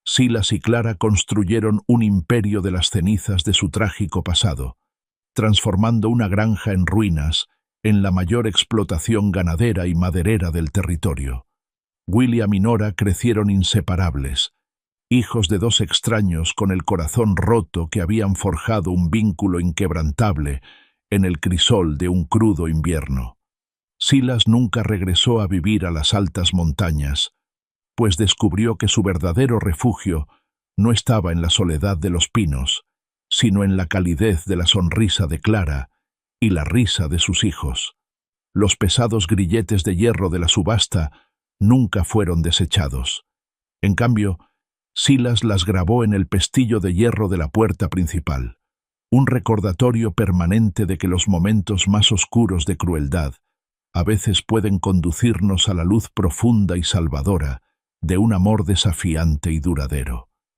Silas y Clara construyeron un imperio de las cenizas de su trágico pasado, transformando una granja en ruinas en la mayor explotación ganadera y maderera del territorio. William y Nora crecieron inseparables, hijos de dos extraños con el corazón roto que habían forjado un vínculo inquebrantable en el crisol de un crudo invierno. Silas nunca regresó a vivir a las altas montañas, pues descubrió que su verdadero refugio no estaba en la soledad de los pinos, sino en la calidez de la sonrisa de Clara y la risa de sus hijos. Los pesados grilletes de hierro de la subasta nunca fueron desechados. En cambio, Silas las grabó en el pestillo de hierro de la puerta principal, un recordatorio permanente de que los momentos más oscuros de crueldad a veces pueden conducirnos a la luz profunda y salvadora de un amor desafiante y duradero.